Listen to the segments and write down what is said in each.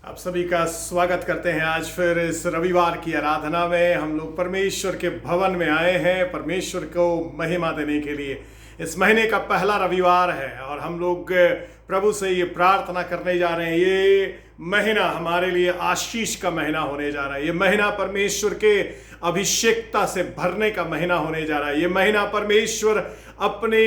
आप सभी का स्वागत करते हैं। आज फिर इस रविवार की आराधना में हम लोग परमेश्वर के भवन में आए हैं परमेश्वर को महिमा देने के लिए। इस महीने का पहला रविवार है और हम लोग प्रभु से ये प्रार्थना करने जा रहे हैं, ये महीना हमारे लिए आशीष का महीना होने जा रहा है। ये महीना परमेश्वर के अभिषेकता से भरने का महीना होने जा रहा है। ये महीना परमेश्वर अपने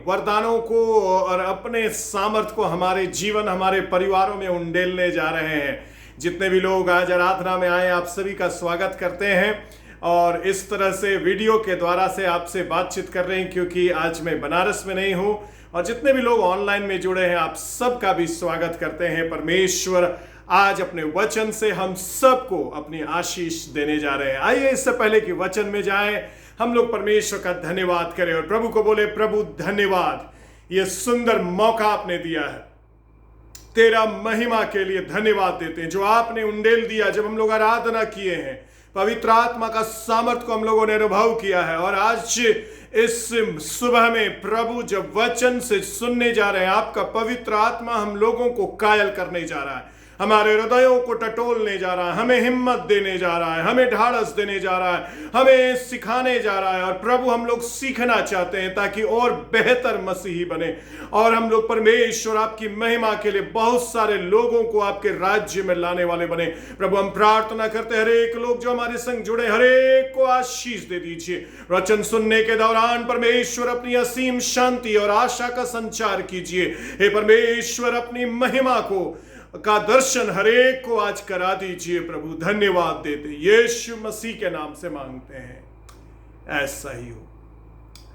वरदानों को और अपने सामर्थ को हमारे जीवन, हमारे परिवारों में उंडेलने जा रहे हैं। जितने भी लोग आज आराधना में आए, आप सभी का स्वागत करते हैं और इस तरह से वीडियो के द्वारा से आपसे बातचीत कर रहे हैं, क्योंकि आज मैं बनारस में नहीं हूं। और जितने भी लोग ऑनलाइन में जुड़े हैं, आप सबका भी स्वागत करते हैं। परमेश्वर आज अपने वचन से हम सबको अपनी आशीष देने जा रहे हैं। आइए इससे पहले कि वचन में जाएं, हम लोग परमेश्वर का धन्यवाद करें और प्रभु को बोले, प्रभु धन्यवाद, ये सुंदर मौका आपने दिया है। तेरा महिमा के लिए धन्यवाद देते हैं जो आपने उंडेल दिया। जब हम लोग आराधना किए हैं, पवित्र आत्मा का सामर्थ को हम लोगों ने अनुभव किया है। और आज इस सुबह में प्रभु जब वचन से सुनने जा रहे हैं, आपका पवित्र आत्मा हम लोगों को कायल करने जा रहा है, हमारे हृदयों को टटोलने जा रहा है, हमें हिम्मत देने जा रहा है, हमें ढाढ़स देने जा रहा है, हमें सिखाने जा रहा है। और प्रभु हम लोग सीखना चाहते हैं ताकि और बेहतर मसीही बने और हम लोग परमेश्वर आपकी महिमा के लिए बहुत सारे लोगों को आपके राज्य में लाने वाले बने। प्रभु हम प्रार्थना करते हैं, हर एक लोग जो हमारे संग जुड़े, हर एक को आशीष दे दीजिए। वचन सुनने के दौरान परमेश्वर अपनी असीम शांति और आशा का संचार कीजिए। हे परमेश्वर, अपनी महिमा का दर्शन हरेक को आज करा दीजिए। प्रभु धन्यवाद देते यीशु मसीह के नाम से मांगते हैं, ऐसा ही हो,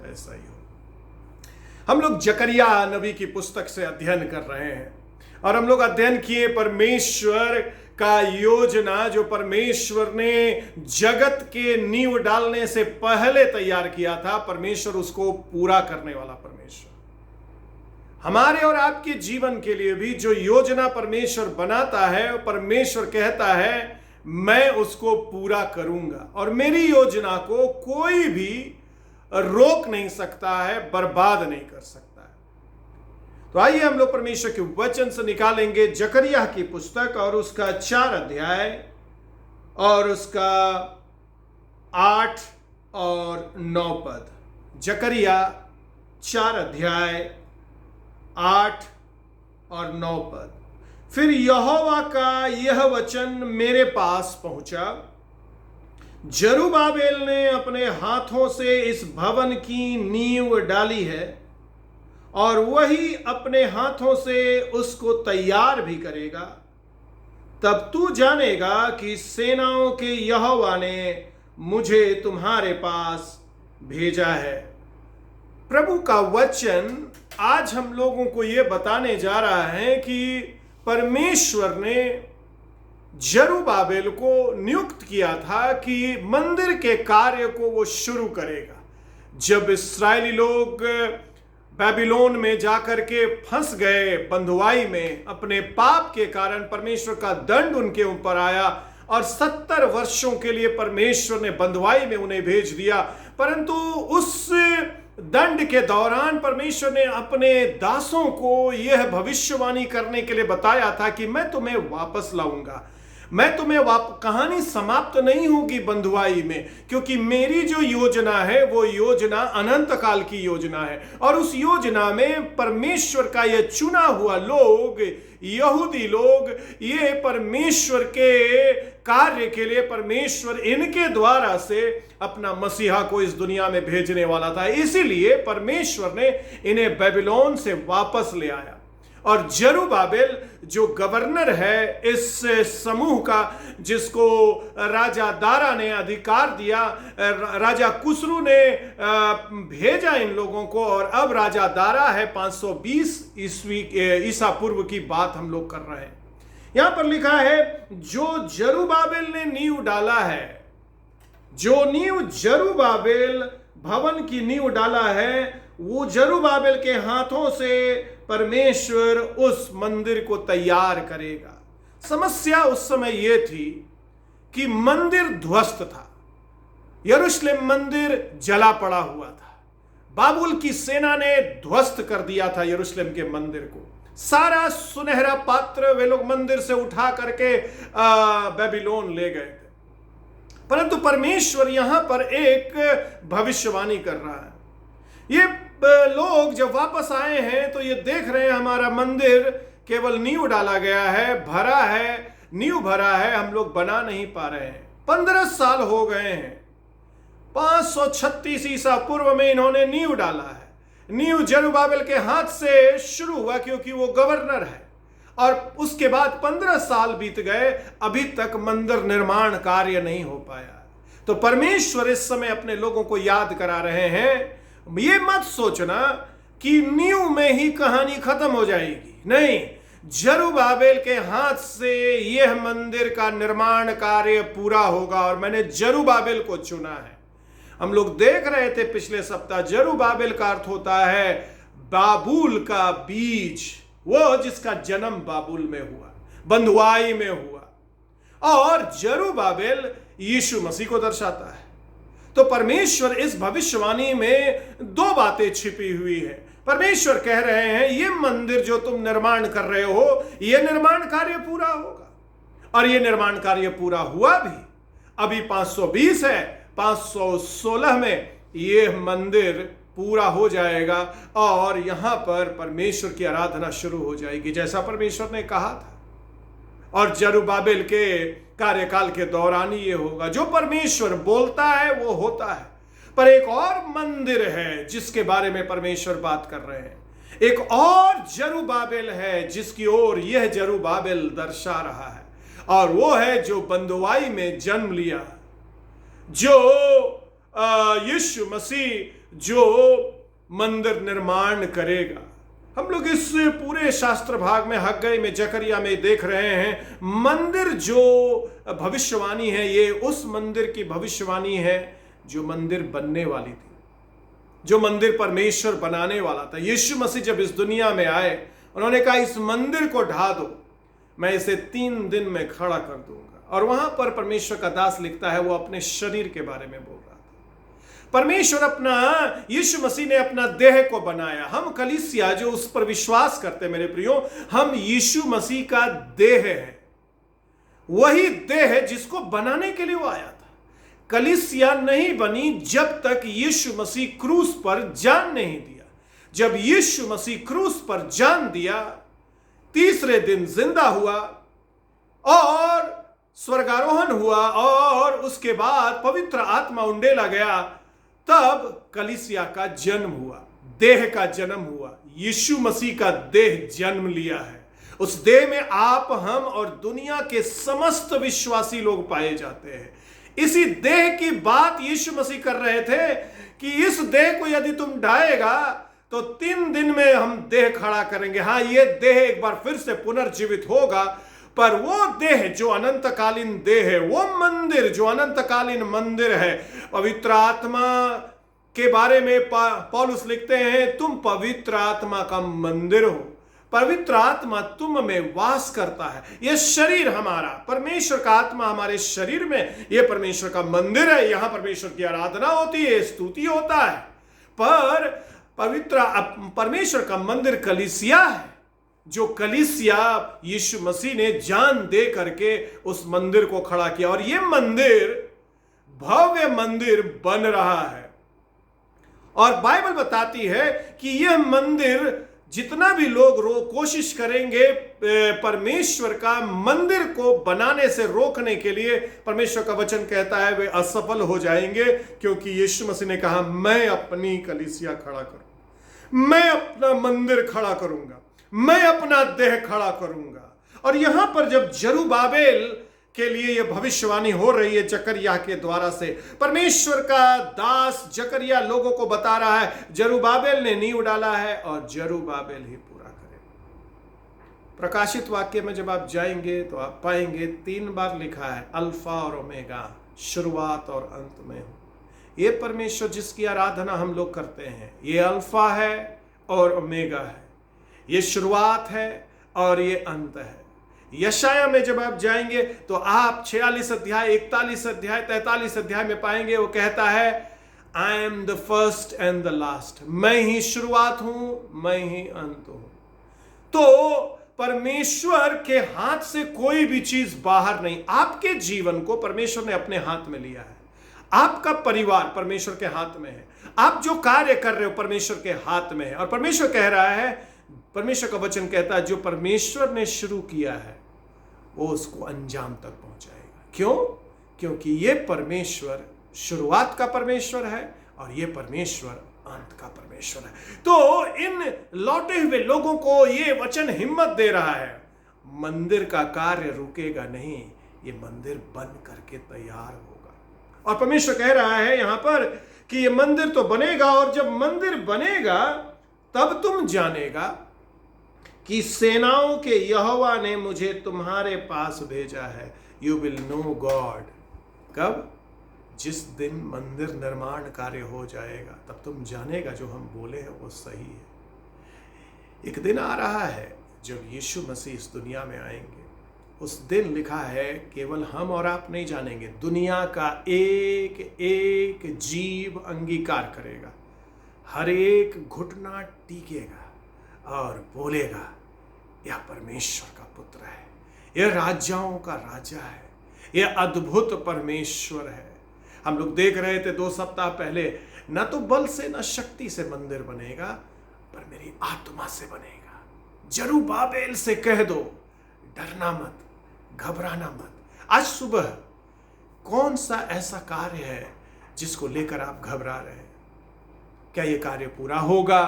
ऐसा ही हो। हम लोग जकरिया नबी की पुस्तक से अध्ययन कर रहे हैं और हम लोग अध्ययन किए परमेश्वर का योजना जो परमेश्वर ने जगत के नींव डालने से पहले तैयार किया था। परमेश्वर उसको पूरा करने वाला परमेश्वर। हमारे और आपके जीवन के लिए भी जो योजना परमेश्वर बनाता है, परमेश्वर कहता है मैं उसको पूरा करूंगा और मेरी योजना को कोई भी रोक नहीं सकता है, बर्बाद नहीं कर सकता है। तो आइए हम लोग परमेश्वर के वचन से निकालेंगे जकरिया की पुस्तक और उसका 4 अध्याय और उसका 8 और 9 पद। जकरिया 4 अध्याय 8 और 9 पद। फिर यहोवा का यह वचन मेरे पास पहुंचा, जरुब्बाबेल ने अपने हाथों से इस भवन की नींव डाली है और वही अपने हाथों से उसको तैयार भी करेगा। तब तू जानेगा कि सेनाओं के यहोवा ने मुझे तुम्हारे पास भेजा है। प्रभु का वचन आज हम लोगों को यह बताने जा रहा है कि परमेश्वर ने जरुब्बाबेल को नियुक्त किया था कि मंदिर के कार्य को वो शुरू करेगा। जब इस्राएली लोग बेबीलोन में जाकर के फंस गए बंधुआई में, अपने पाप के कारण परमेश्वर का दंड उनके ऊपर आया और 70 वर्षों के लिए परमेश्वर ने बंधुआई में उन्हें भेज दिया। परंतु उस दंड के दौरान परमेश्वर ने अपने दासों को यह भविष्यवाणी करने के लिए बताया था कि मैं तुम्हें वापस लाऊंगा, मैं तुम्हें कहानी समाप्त नहीं होगी बंधुआई में, क्योंकि मेरी जो योजना है वो योजना अनंत काल की योजना है। और उस योजना में परमेश्वर का यह चुना हुआ लोग, यहूदी लोग, ये परमेश्वर के कार्य के लिए परमेश्वर इनके द्वारा से अपना मसीहा को इस दुनिया में भेजने वाला था। इसीलिए परमेश्वर ने इन्हें बेबीलोन से वापस ले आया। और जरुब्बाबेल जो गवर्नर है इस समूह का, जिसको राजा दारा ने अधिकार दिया, राजा कुसरू ने भेजा इन लोगों को, और अब राजा दारा है। 520 ईसा पूर्व की बात हम लोग कर रहे हैं। यहां पर लिखा है जो जरुब्बाबेल ने नींव डाला है, जो नींव जरुब्बाबेल भवन की नींव डाला है, वो जरुब्बाबेल के हाथों से परमेश्वर उस मंदिर को तैयार करेगा। समस्या उस समय यह थी कि मंदिर ध्वस्त था, यरूशलेम मंदिर जला पड़ा हुआ था। बाबुल की सेना ने ध्वस्त कर दिया था यरूशलेम के मंदिर को। सारा सुनहरा पात्र वे लोग मंदिर से उठा करके बेबीलोन ले गए थे। परंतु परमेश्वर यहां पर एक भविष्यवाणी कर रहा है। ये लोग जब वापस आए हैं तो ये देख रहे हैं हमारा मंदिर केवल नींव डाला गया है, भरा है, नींव भरा है, हम लोग बना नहीं पा रहे हैं। 15 साल हो गए हैं। 536 ईसा पूर्व में इन्होंने नींव डाला है। नींव जरुब्बाबिल के हाथ से शुरू हुआ क्योंकि वो गवर्नर है, और उसके बाद 15 साल बीत गए, अभी तक मंदिर निर्माण कार्य नहीं हो पाया। तो परमेश्वर इस समय अपने लोगों को याद करा रहे हैं, ये मत सोचना कि नींव में ही कहानी खत्म हो जाएगी। नहीं, जरुब्बाबिल के हाथ से यह मंदिर का निर्माण कार्य पूरा होगा, और मैंने जरुब्बाबिल को चुना है। हम लोग देख रहे थे पिछले सप्ताह, जरुब्बाबिल का अर्थ होता है बाबुल का बीज, वो जिसका जन्म बाबुल में हुआ, बंधुआई में हुआ, और जरुब्बाबिल यीशु मसीह को दर्शाता है। तो परमेश्वर इस भविष्यवाणी में दो बातें छिपी हुई है। परमेश्वर कह रहे हैं ये मंदिर जो तुम निर्माण कर रहे हो, यह निर्माण कार्य पूरा होगा, और यह निर्माण कार्य पूरा हुआ भी। अभी 520 है, 516 में यह मंदिर पूरा हो जाएगा, और यहां पर परमेश्वर की आराधना शुरू हो जाएगी जैसा परमेश्वर ने कहा था। और जरुब्बाबिल के कार्यकाल के दौरान ही ये होगा। जो परमेश्वर बोलता है वो होता है। पर एक और मंदिर है जिसके बारे में परमेश्वर बात कर रहे हैं। एक और जरुब्बाबिल है जिसकी ओर यह जरुब्बाबिल दर्शा रहा है, और वो है जो बंधुआई में जन्म लिया, जो यीशु मसीह जो मंदिर निर्माण करेगा। हम लोग इस पूरे शास्त्र भाग में, हग्गई में, जकरिया में देख रहे हैं मंदिर जो भविष्यवाणी है, ये उस मंदिर की भविष्यवाणी है जो मंदिर बनने वाली थी, जो मंदिर परमेश्वर बनाने वाला था। यीशु मसीह जब इस दुनिया में आए, उन्होंने कहा इस मंदिर को ढा दो, मैं इसे 3 दिन में खड़ा कर दूंगा। और वहां पर परमेश्वर का दास लिखता है, वो अपने शरीर के बारे में बोल रहा था। परमेश्वर अपना, यीशु मसीह ने अपना देह को बनाया। हम कलीसिया जो उस पर विश्वास करते, मेरे प्रियो, हम यीशु मसीह का देह है। वही देह जिसको बनाने के लिए वो आया था। कलीसिया नहीं बनी जब तक यीशु मसीह क्रूस पर जान नहीं दिया। जब यीशु मसीह क्रूस पर जान दिया, तीसरे दिन जिंदा हुआ और स्वर्गारोहण हुआ, और उसके बाद पवित्र आत्मा उंडेला गया, तब कलीसिया का जन्म हुआ, देह का जन्म हुआ। यीशु मसीह का देह जन्म लिया है। उस देह में आप, हम और दुनिया के समस्त विश्वासी लोग पाए जाते हैं। इसी देह की बात यीशु मसीह कर रहे थे कि इस देह को यदि तुम ढाएगा तो 3 दिन में हम देह खड़ा करेंगे। हाँ, ये देह एक बार फिर से पुनर्जीवित होगा, पर वो देह जो अनंतकालीन देह है, वो मंदिर जो अनंतकालीन मंदिर है, पवित्र आत्मा के बारे में पौलुस लिखते हैं, तुम पवित्र आत्मा का मंदिर हो। पवित्र आत्मा तुम में वास करता है। यह शरीर हमारा, परमेश्वर का आत्मा हमारे शरीर में, यह परमेश्वर का मंदिर है। यहां परमेश्वर की आराधना होती है, स्तुति होता है। पर परमेश्वर का मंदिर कलीसिया है, जो कलीसिया यीशु मसीह ने जान दे करके उस मंदिर को खड़ा किया, और यह मंदिर भव्य मंदिर बन रहा है। और बाइबल बताती है कि यह मंदिर, जितना भी लोग कोशिश करेंगे परमेश्वर का मंदिर को बनाने से रोकने के लिए, परमेश्वर का वचन कहता है वे असफल हो जाएंगे, क्योंकि यीशु मसीह ने कहा मैं अपनी कलीसिया खड़ा करूं, मैं अपना मंदिर खड़ा करूंगा, मैं अपना देह खड़ा करूंगा। और यहां पर जब जरुब्बाबिल के लिए यह भविष्यवाणी हो रही है जकरिया के द्वारा से, परमेश्वर का दास जकरिया लोगों को बता रहा है जरुब्बाबिल ने नींव डाला है और जरुब्बाबिल ही पूरा करेगा। प्रकाशित वाक्य में जब आप जाएंगे तो आप पाएंगे 3 बार लिखा है अल्फा और ओमेगा, शुरुआत और अंत में हूं। ये परमेश्वर जिसकी आराधना हम लोग करते हैं, ये अल्फा है और ओमेगा है, ये शुरुआत है और ये अंत है। यशाया में जब आप जाएंगे तो आप 46 अध्याय, 41 अध्याय, 43 अध्याय में पाएंगे, वो कहता है I am the first and the last, मैं ही शुरुआत हूं, मैं ही अंत हूं। तो परमेश्वर के हाथ से कोई भी चीज बाहर नहीं। आपके जीवन को परमेश्वर ने अपने हाथ में लिया है। आपका परिवार परमेश्वर के हाथ में है। आप जो कार्य कर रहे हो परमेश्वर के हाथ में है। और परमेश्वर कह रहा है, परमेश्वर का वचन कहता है, जो परमेश्वर ने शुरू किया है वो उसको अंजाम तक पहुंचाएगा। क्यों? क्योंकि ये परमेश्वर शुरुआत का परमेश्वर है और ये परमेश्वर अंत का परमेश्वर है। तो इन लौटे हुए लोगों को ये वचन हिम्मत दे रहा है, मंदिर का कार्य रुकेगा नहीं, ये मंदिर बन करके तैयार होगा। और परमेश्वर कह रहा है यहां पर कि ये मंदिर तो बनेगा, और जब मंदिर बनेगा तब तुम जानेगा कि सेनाओं के यहोवा ने मुझे तुम्हारे पास भेजा है। You will know God. कब? जिस दिन मंदिर निर्माण कार्य हो जाएगा तब तुम जानेगा जो हम बोले हैं वो सही है। एक दिन आ रहा है जब यीशु मसीह इस दुनिया में आएंगे। उस दिन लिखा है केवल हम और आप नहीं जानेंगे, दुनिया का एक एक जीव अंगीकार करेगा, हर एक घुटना टीकेगा और बोलेगा यह परमेश्वर का पुत्र है, यह राजाओं का राजा है, यह अद्भुत परमेश्वर है। हम लोग देख रहे थे 2 सप्ताह पहले, न तो बल से न शक्ति से मंदिर बनेगा पर मेरी आत्मा से बनेगा। जरुब्बाबेल से कह दो डरना मत, घबराना मत। आज सुबह कौन सा ऐसा कार्य है जिसको लेकर आप घबरा रहे हैं? क्या ये कार्य पूरा होगा?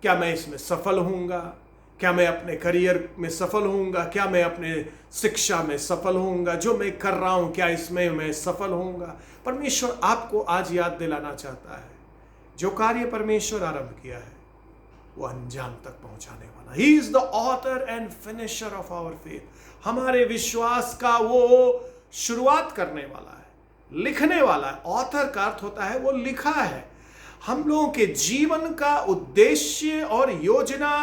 क्या मैं इसमें सफल होऊंगा? क्या मैं अपने करियर में सफल होऊंगा? क्या मैं अपने शिक्षा में सफल होऊंगा? जो मैं कर रहा हूं क्या इसमें मैं सफल होऊंगा? परमेश्वर आपको आज याद दिलाना चाहता है, जो कार्य परमेश्वर आरंभ किया है वो अंजाम तक पहुंचाने वाला। He is the author and finisher of our faith. हमारे विश्वास का वो शुरुआत करने वाला है, लिखने वाला है। ऑथर का अर्थ होता है वो लिखा है। हम लोगों के जीवन का उद्देश्य और योजना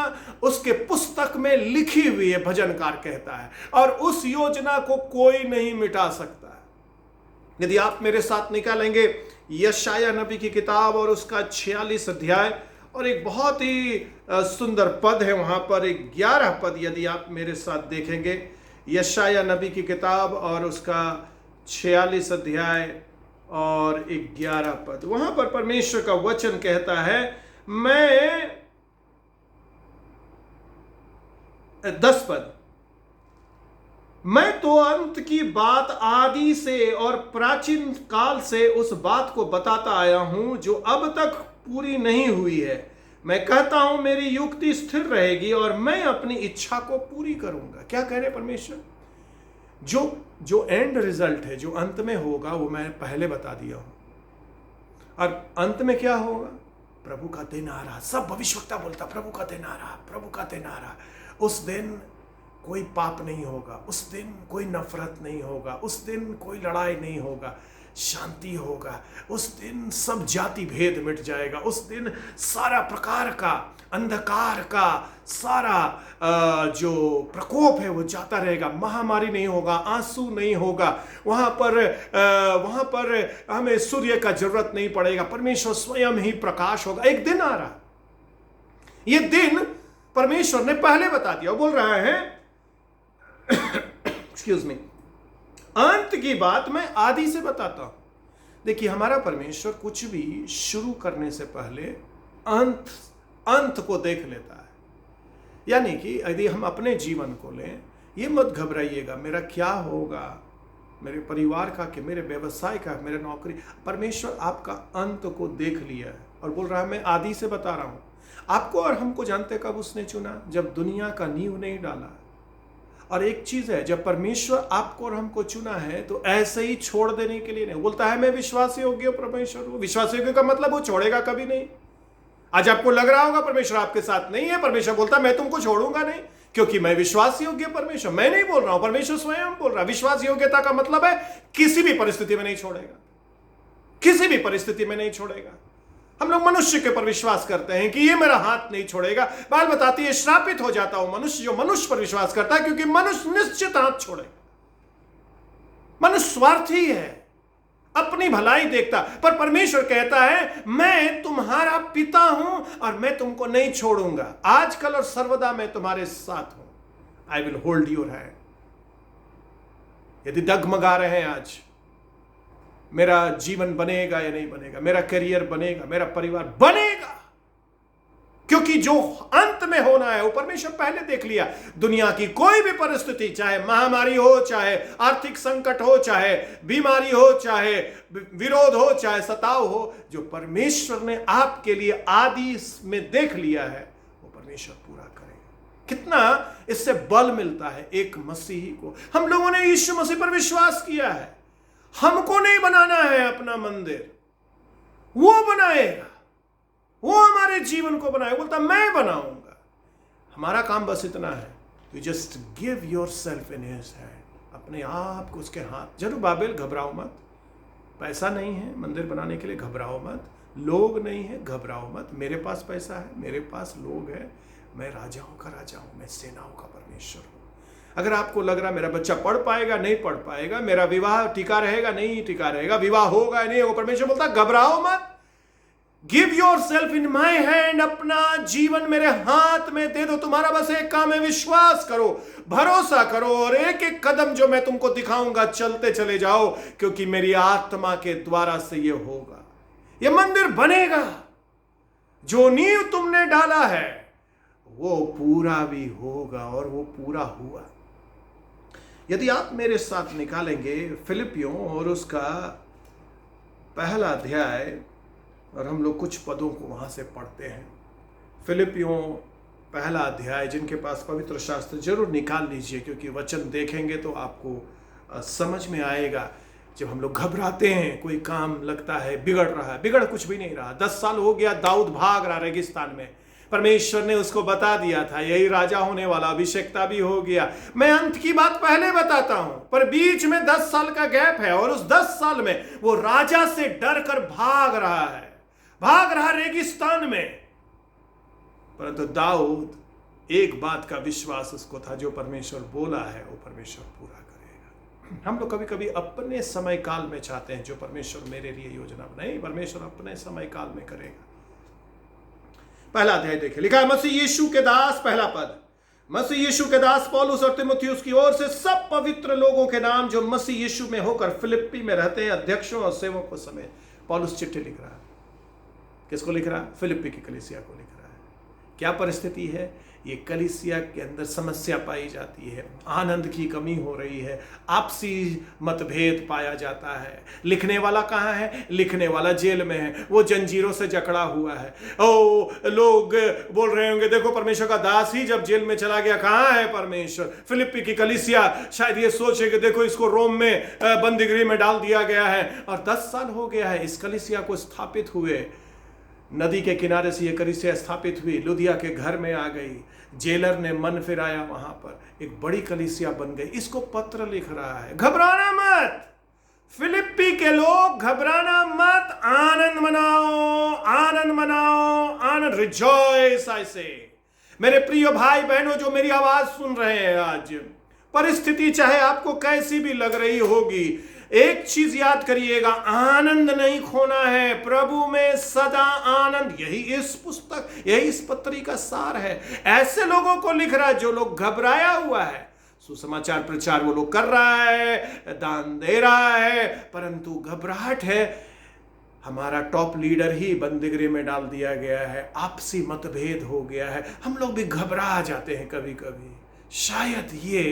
उसके पुस्तक में लिखी हुई है, भजनकार कहता है, और उस योजना को कोई नहीं मिटा सकता है। यदि आप मेरे साथ निकालेंगे यशाया नबी की किताब और उसका 46 अध्याय, और एक बहुत ही सुंदर पद है वहां पर, 11 पद यदि आप मेरे साथ देखेंगे, यशाया नबी की किताब और उसका 46 अध्याय और 11 पद, वहां पर परमेश्वर का वचन कहता है, मैं 10 पद, मैं तो अंत की बात आदि से और प्राचीन काल से उस बात को बताता आया हूं जो अब तक पूरी नहीं हुई है। मैं कहता हूं मेरी युक्ति स्थिर रहेगी और मैं अपनी इच्छा को पूरी करूंगा। क्या कह रहे परमेश्वर? जो एंड रिजल्ट है, जो अंत में होगा, वो मैं पहले बता दिया हूं। और अंत में क्या होगा? प्रभु का दिन आ रहा। सब भविष्यवक्ता बोलता प्रभु का दिन आ रहा, प्रभु का दिन आ रहा। उस दिन कोई पाप नहीं होगा, उस दिन कोई नफरत नहीं होगा, उस दिन कोई लड़ाई नहीं होगा, शांति होगा। उस दिन सब जाति भेद मिट जाएगा। उस दिन सारा प्रकार का अंधकार का सारा जो प्रकोप है वो जाता रहेगा। महामारी नहीं होगा, आंसू नहीं होगा, वहां पर हमें सूर्य का जरूरत नहीं पड़ेगा। परमेश्वर स्वयं ही प्रकाश होगा। एक दिन आ रहा, ये दिन परमेश्वर ने पहले बता दिया। बोल रहा है एक्सक्यूज मी, अंत की बात मैं आदि से बताता हूं। देखिए, हमारा परमेश्वर कुछ भी शुरू करने से पहले अंत को देख लेता है। यानी कि यदि हम अपने जीवन को लें, ये मत घबराइएगा मेरा क्या होगा, मेरे परिवार का, कि मेरे व्यवसाय का, मेरे नौकरी। परमेश्वर आपका अंत को देख लिया है और बोल रहा है मैं आदि से बता रहा हूं। आपको और हमको जानते कब उसने चुना? जब दुनिया का नींव नहीं डाला। और एक चीज है, जब परमेश्वर आपको और हमको चुना है तो ऐसे ही छोड़ देने के लिए नहीं। बोलता है मैं विश्वास योग्य परमेश्वर हूं। विश्वास योग्य का मतलब वो छोड़ेगा कभी नहीं। आज आपको लग रहा होगा परमेश्वर आपके साथ नहीं है, परमेश्वर बोलता मैं तुमको छोड़ूंगा नहीं, क्योंकि मैं विश्वास योग्य परमेश्वर। मैं नहीं बोल रहा हूं, परमेश्वर स्वयं बोल रहा है। विश्वास योग्यता का मतलब है किसी भी परिस्थिति में नहीं छोड़ेगा, किसी भी परिस्थिति में नहीं छोड़ेगा। हम लोग मनुष्य के ऊपर विश्वास करते हैं कि ये मेरा हाथ नहीं छोड़ेगा। बाइबल बताती है श्रापित हो जाता हूं मनुष्य जो मनुष्य पर विश्वास करता है, क्योंकि मनुष्य निश्चित हाथ छोड़ेगा। मनुष्य स्वार्थी है, अपनी भलाई देखता। पर परमेश्वर कहता है मैं तुम्हारा पिता हूं और मैं तुमको नहीं छोड़ूंगा, आजकल और सर्वदा मैं तुम्हारे साथ हूं। I will hold your hand. यदि डगमगा रहे हैं आज, मेरा जीवन बनेगा या नहीं बनेगा, मेरा करियर बनेगा, मेरा परिवार बनेगा, क्योंकि जो अंत में होना है वो परमेश्वर पहले देख लिया। दुनिया की कोई भी परिस्थिति, चाहे महामारी हो, चाहे आर्थिक संकट हो, चाहे बीमारी हो, चाहे विरोध हो, चाहे सताव हो, जो परमेश्वर ने आपके लिए आदि में देख लिया है वो परमेश्वर पूरा करेगा। कितना इससे बल मिलता है एक मसीही को। हम लोगों ने यीशु मसीह पर विश्वास किया है। हमको नहीं बनाना है अपना मंदिर, वो बनाएगा, वो हमारे जीवन को बनाएगा। बोलता मैं बनाऊंगा। हमारा काम बस इतना है, you just give your self in his hand, अपने आप को उसके हाथ। जरुब्बाबिल घबराओ मत, पैसा नहीं है मंदिर बनाने के लिए, घबराओ मत। लोग नहीं है, घबराओ मत। मेरे पास पैसा है, मेरे पास लोग है, मैं राजाओं का राजा हूं, मैं सेनाओं का परमेश्वर हूं। अगर आपको लग रहा मेरा बच्चा पढ़ पाएगा नहीं पढ़ पाएगा, मेरा विवाह टिका रहेगा नहीं टिका रहेगा, विवाह होगा नहीं होगा, परमेश्वर बोलता घबराओ मत। Give your self in my hand, अपना जीवन मेरे हाथ में दे दो। तुम्हारा बस एक काम है, विश्वास करो, भरोसा करो, और एक एक कदम जो मैं तुमको दिखाऊंगा चलते चले जाओ, क्योंकि मेरी आत्मा के द्वारा से ये होगा, ये मंदिर बनेगा। जो नींव तुमने डाला है वो पूरा भी होगा, और वो पूरा हुआ। यदि आप मेरे साथ निकालेंगे फिलिपियों और उसका पहला अध्याय, और हम लोग कुछ पदों को वहां से पढ़ते हैं। फिलिपियों पहला अध्याय, जिनके पास पवित्र शास्त्र जरूर निकाल लीजिए, क्योंकि वचन देखेंगे तो आपको समझ में आएगा। जब हम लोग घबराते हैं, कोई काम लगता है बिगड़ रहा है, बिगड़ कुछ भी नहीं रहा। 10 साल हो गया, दाऊद भाग रहा रेगिस्तान में, परमेश्वर ने उसको बता दिया था यही राजा होने वाला, अभिषेकता भी हो गया। मैं अंत की बात पहले बताता हूं, पर बीच में 10 साल का गैप है, और उस 10 साल में वो राजा से डर कर भाग रहा रेगिस्तान में। परंतु दाऊद एक बात का विश्वास उसको था, जो परमेश्वर बोला है वो परमेश्वर पूरा करेगा। हम लोग कभी कभी अपने समय काल में चाहते हैं, जो परमेश्वर मेरे लिए योजना बनाई, परमेश्वर अपने समय काल में करेगा। पहला अध्याय देखिए, लिखा है मसीह यीशु के दास, पहला पद, मसीह यीशु के दास पौलुस और तीमुथियुस की ओर से सब पवित्र लोगों के नाम जो मसीह यीशु में होकर फिलिप्पी में रहते हैं, अध्यक्षों और सेवकों समेत। पौलुस चिट्ठी लिख रहा है। किसको लिख रहा है? फिलिप्पी की कलीसिया को लिख रहा है। क्या परिस्थिति है? ये कलीसिया के अंदर समस्या पाई जाती है, आनंद की कमी हो रही है, आपसी मतभेद पाया जाता है। लिखने वाला कहाँ है? लिखने वाला जेल में है, वो जंजीरों से जकड़ा हुआ है। ओ लोग बोल रहे होंगे देखो परमेश्वर का दास ही जब जेल में चला गया, कहाँ है परमेश्वर? फिलिप्पी की कलीसिया शायद ये सोचे कि देखो इसको रोम में बंदीगृह में डाल दिया गया है, और 10 साल हो गया है इस कलीसिया को स्थापित हुए। नदी के किनारे से ये कलीसिया स्थापित हुई, लुदिया के घर में आ गई, जेलर ने मन फिराया, वहां पर एक बड़ी कलीसिया बन गई। इसको पत्र लिख रहा है, घबराना मत फिलिप्पी के लोग, घबराना मत, आनंद मनाओ, आनंद मनाओ, आनंद, रिजॉइस। ऐसे मेरे प्रिय भाई बहनों जो मेरी आवाज सुन रहे हैं आज, परिस्थिति चाहे आपको कैसी भी लग रही होगी, एक चीज याद करिएगा, आनंद नहीं खोना है, प्रभु में सदा आनंद। यही इस पुस्तक, यही इस पत्री का सार है। ऐसे लोगों को लिख रहा है जो लोग घबराया हुआ है। सुसमाचार प्रचार वो लोग कर रहा है, दान दे रहा है, परंतु घबराहट है। हमारा टॉप लीडर ही बंदीगृह में डाल दिया गया है, आपसी मतभेद हो गया है, हम लोग भी घबरा जाते हैं कभी कभी। शायद ये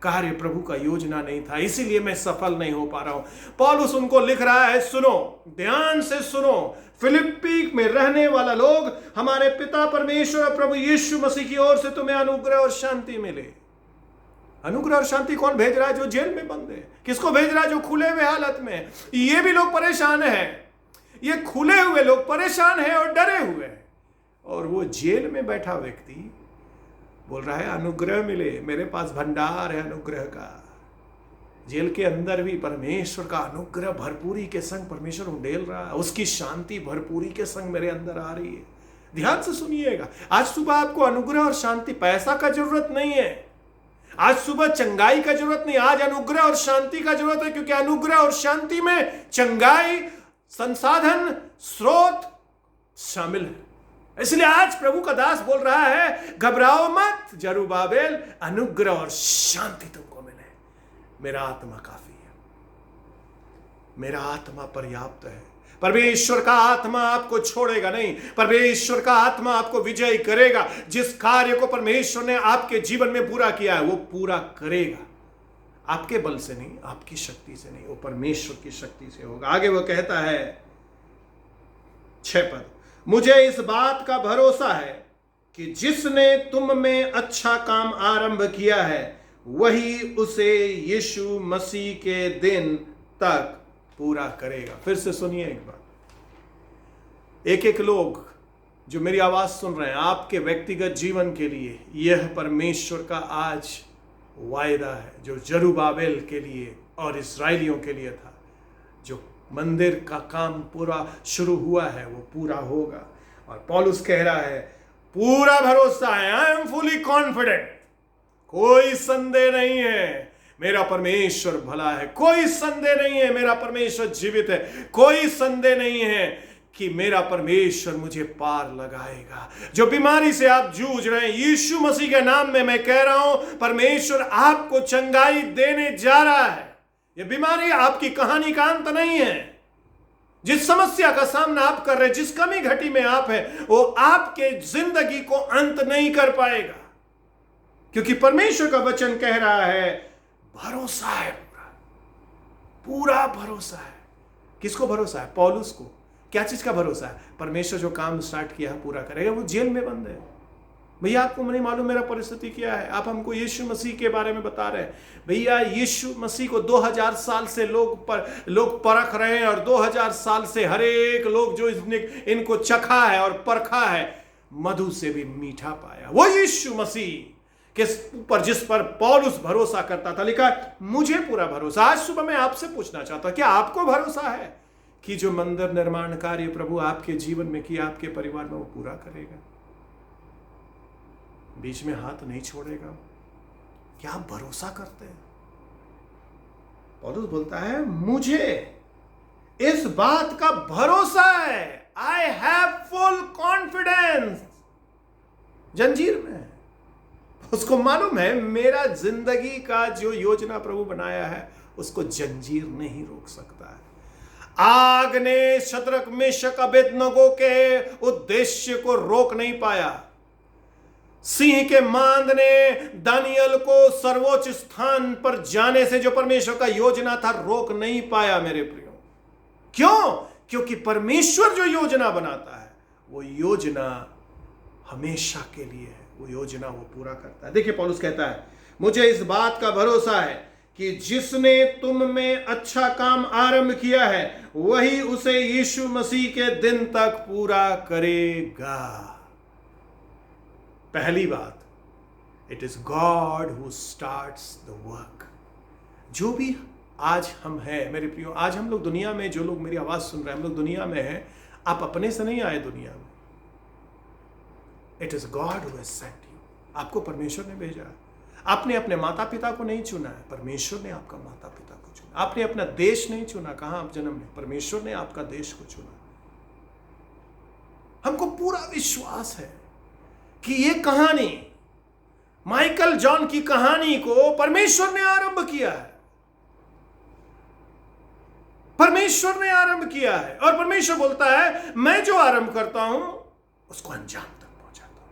कार्य प्रभु का योजना नहीं था, इसीलिए मैं सफल नहीं हो पा रहा हूं। पौलुस उनको लिख रहा है, सुनो, ध्यान से सुनो, फिलिप्पी में रहने वाला लोग, हमारे पिता परमेश्वर और प्रभु यीशु मसीह की ओर से तुम्हें अनुग्रह और शांति मिले। अनुग्रह और शांति कौन भेज रहा है? जो जेल में बंद है। किसको भेज रहा है? जो खुले हुए हालत में। ये भी लोग परेशान हैं, ये खुले हुए लोग परेशान हैं और डरे हुए हैं, और वो जेल में बैठा व्यक्ति बोल रहा है अनुग्रह मिले, मेरे पास भंडार है अनुग्रह का। जेल के अंदर भी परमेश्वर का अनुग्रह भरपूरी के संग परमेश्वर उंडेल रहा है, उसकी शांति भरपूरी के संग मेरे अंदर आ रही है। ध्यान से सुनिएगा, आज सुबह आपको अनुग्रह और शांति, पैसा का जरूरत नहीं है, आज सुबह चंगाई का जरूरत नहीं, आज अनुग्रह और शांति का जरूरत है, क्योंकि अनुग्रह और शांति में चंगाई, संसाधन, स्रोत शामिल है। इसलिए आज प्रभु का दास बोल रहा है, घबराओ मत जरुब्बाबेल, अनुग्रह और शांति तुमको मिले। मेरा आत्मा काफी है, मेरा आत्मा पर्याप्त है। परमेश्वर का आत्मा आपको छोड़ेगा नहीं, परमेश्वर का आत्मा आपको विजयी करेगा। जिस कार्य को परमेश्वर ने आपके जीवन में पूरा किया है वो पूरा करेगा, आपके बल से नहीं, आपकी शक्ति से नहीं, वो परमेश्वर की शक्ति से होगा। आगे वो कहता है 6 पद, मुझे इस बात का भरोसा है कि जिसने तुम में अच्छा काम आरंभ किया है वही उसे यीशु मसीह के दिन तक पूरा करेगा। फिर से सुनिए एक बार, एक लोग जो मेरी आवाज सुन रहे हैं, आपके व्यक्तिगत जीवन के लिए यह परमेश्वर का आज वायदा है, जो जरुब्बाबेल के लिए और इस्राएलियों के लिए था। जो मंदिर का काम पूरा शुरू हुआ है वो पूरा होगा। और पौलुस कह रहा है, पूरा भरोसा है, आई एम फुली कॉन्फिडेंट, कोई संदेह नहीं है, मेरा परमेश्वर भला है, कोई संदेह नहीं है, मेरा परमेश्वर जीवित है, कोई संदेह नहीं है कि मेरा परमेश्वर मुझे पार लगाएगा। जो बीमारी से आप जूझ रहे हैं, यीशु मसीह के नाम में मैं कह रहा हूं, परमेश्वर आपको चंगाई देने जा रहा है। यह बीमारी आपकी कहानी का अंत नहीं है। जिस समस्या का सामना आप कर रहे हैं, जिस कमी घटी में आप हैं, वो आपके जिंदगी को अंत नहीं कर पाएगा, क्योंकि परमेश्वर का वचन कह रहा है भरोसा है, पूरा भरोसा है। किसको भरोसा है? पौलुस को। क्या चीज का भरोसा है? परमेश्वर जो काम स्टार्ट किया है पूरा करेगा। वो जेल में बंद है। भैया आपको नहीं मालूम मेरा परिस्थिति क्या है, आप हमको यीशु मसीह के बारे में बता रहे हैं। भैया यीशु मसीह को 2000 साल से लोग परख रहे हैं, और 2000 साल से हर एक लोग जो इनको चखा है और परखा है, मधु से भी मीठा पाया। वो यीशु मसीह जिस पर पौलुस भरोसा करता था, लिखा मुझे पूरा भरोसा। आज सुबह मैं आपसे पूछना चाहता हूं, क्या आपको भरोसा है कि जो मंदिर निर्माण कार्य प्रभु आपके जीवन में किया, आपके परिवार में, वो पूरा करेगा, बीच में हाथ नहीं छोड़ेगा? क्या आप भरोसा करते हैं? पौलुस बोलता है मुझे इस बात का भरोसा है, आई हैव फुल कॉन्फिडेंस। जंजीर में है, उसको मालूम है मेरा जिंदगी का जो योजना प्रभु बनाया है उसको जंजीर नहीं रोक सकता है। आग ने शद्रक, मेशक, अबेदनगो के उद्देश्य को रोक नहीं पाया। सिंह के मांद ने दानियल को सर्वोच्च स्थान पर जाने से जो परमेश्वर का योजना था रोक नहीं पाया मेरे प्रियो। क्यों? क्योंकि परमेश्वर जो योजना बनाता है वो योजना हमेशा के लिए है, वो योजना वो पूरा करता है। देखिए पौलुस कहता है मुझे इस बात का भरोसा है कि जिसने तुम में अच्छा काम आरंभ किया है वही उसे यीशु मसीह के दिन तक पूरा करेगा। पहली बात, it is God who starts the work. जो भी आज हम हैं मेरे प्रियो, आज हम लोग दुनिया में, जो लोग मेरी आवाज सुन रहे हैं, हम लोग दुनिया में हैं। आप अपने से नहीं आए दुनिया में, it is God who has sent you. आपको परमेश्वर ने भेजा है। आपने अपने माता पिता को नहीं चुना है, परमेश्वर ने आपका माता पिता को चुना। आपने अपना देश नहीं चुना, कहां आप जन्म लें, परमेश्वर ने आपका देश को चुना। हमको पूरा विश्वास है कि ये कहानी, माइकल जॉन की कहानी को परमेश्वर ने आरंभ किया है। परमेश्वर ने आरंभ किया है, और परमेश्वर बोलता है मैं जो आरंभ करता हूं उसको अंजाम तक पहुंचाता हूं।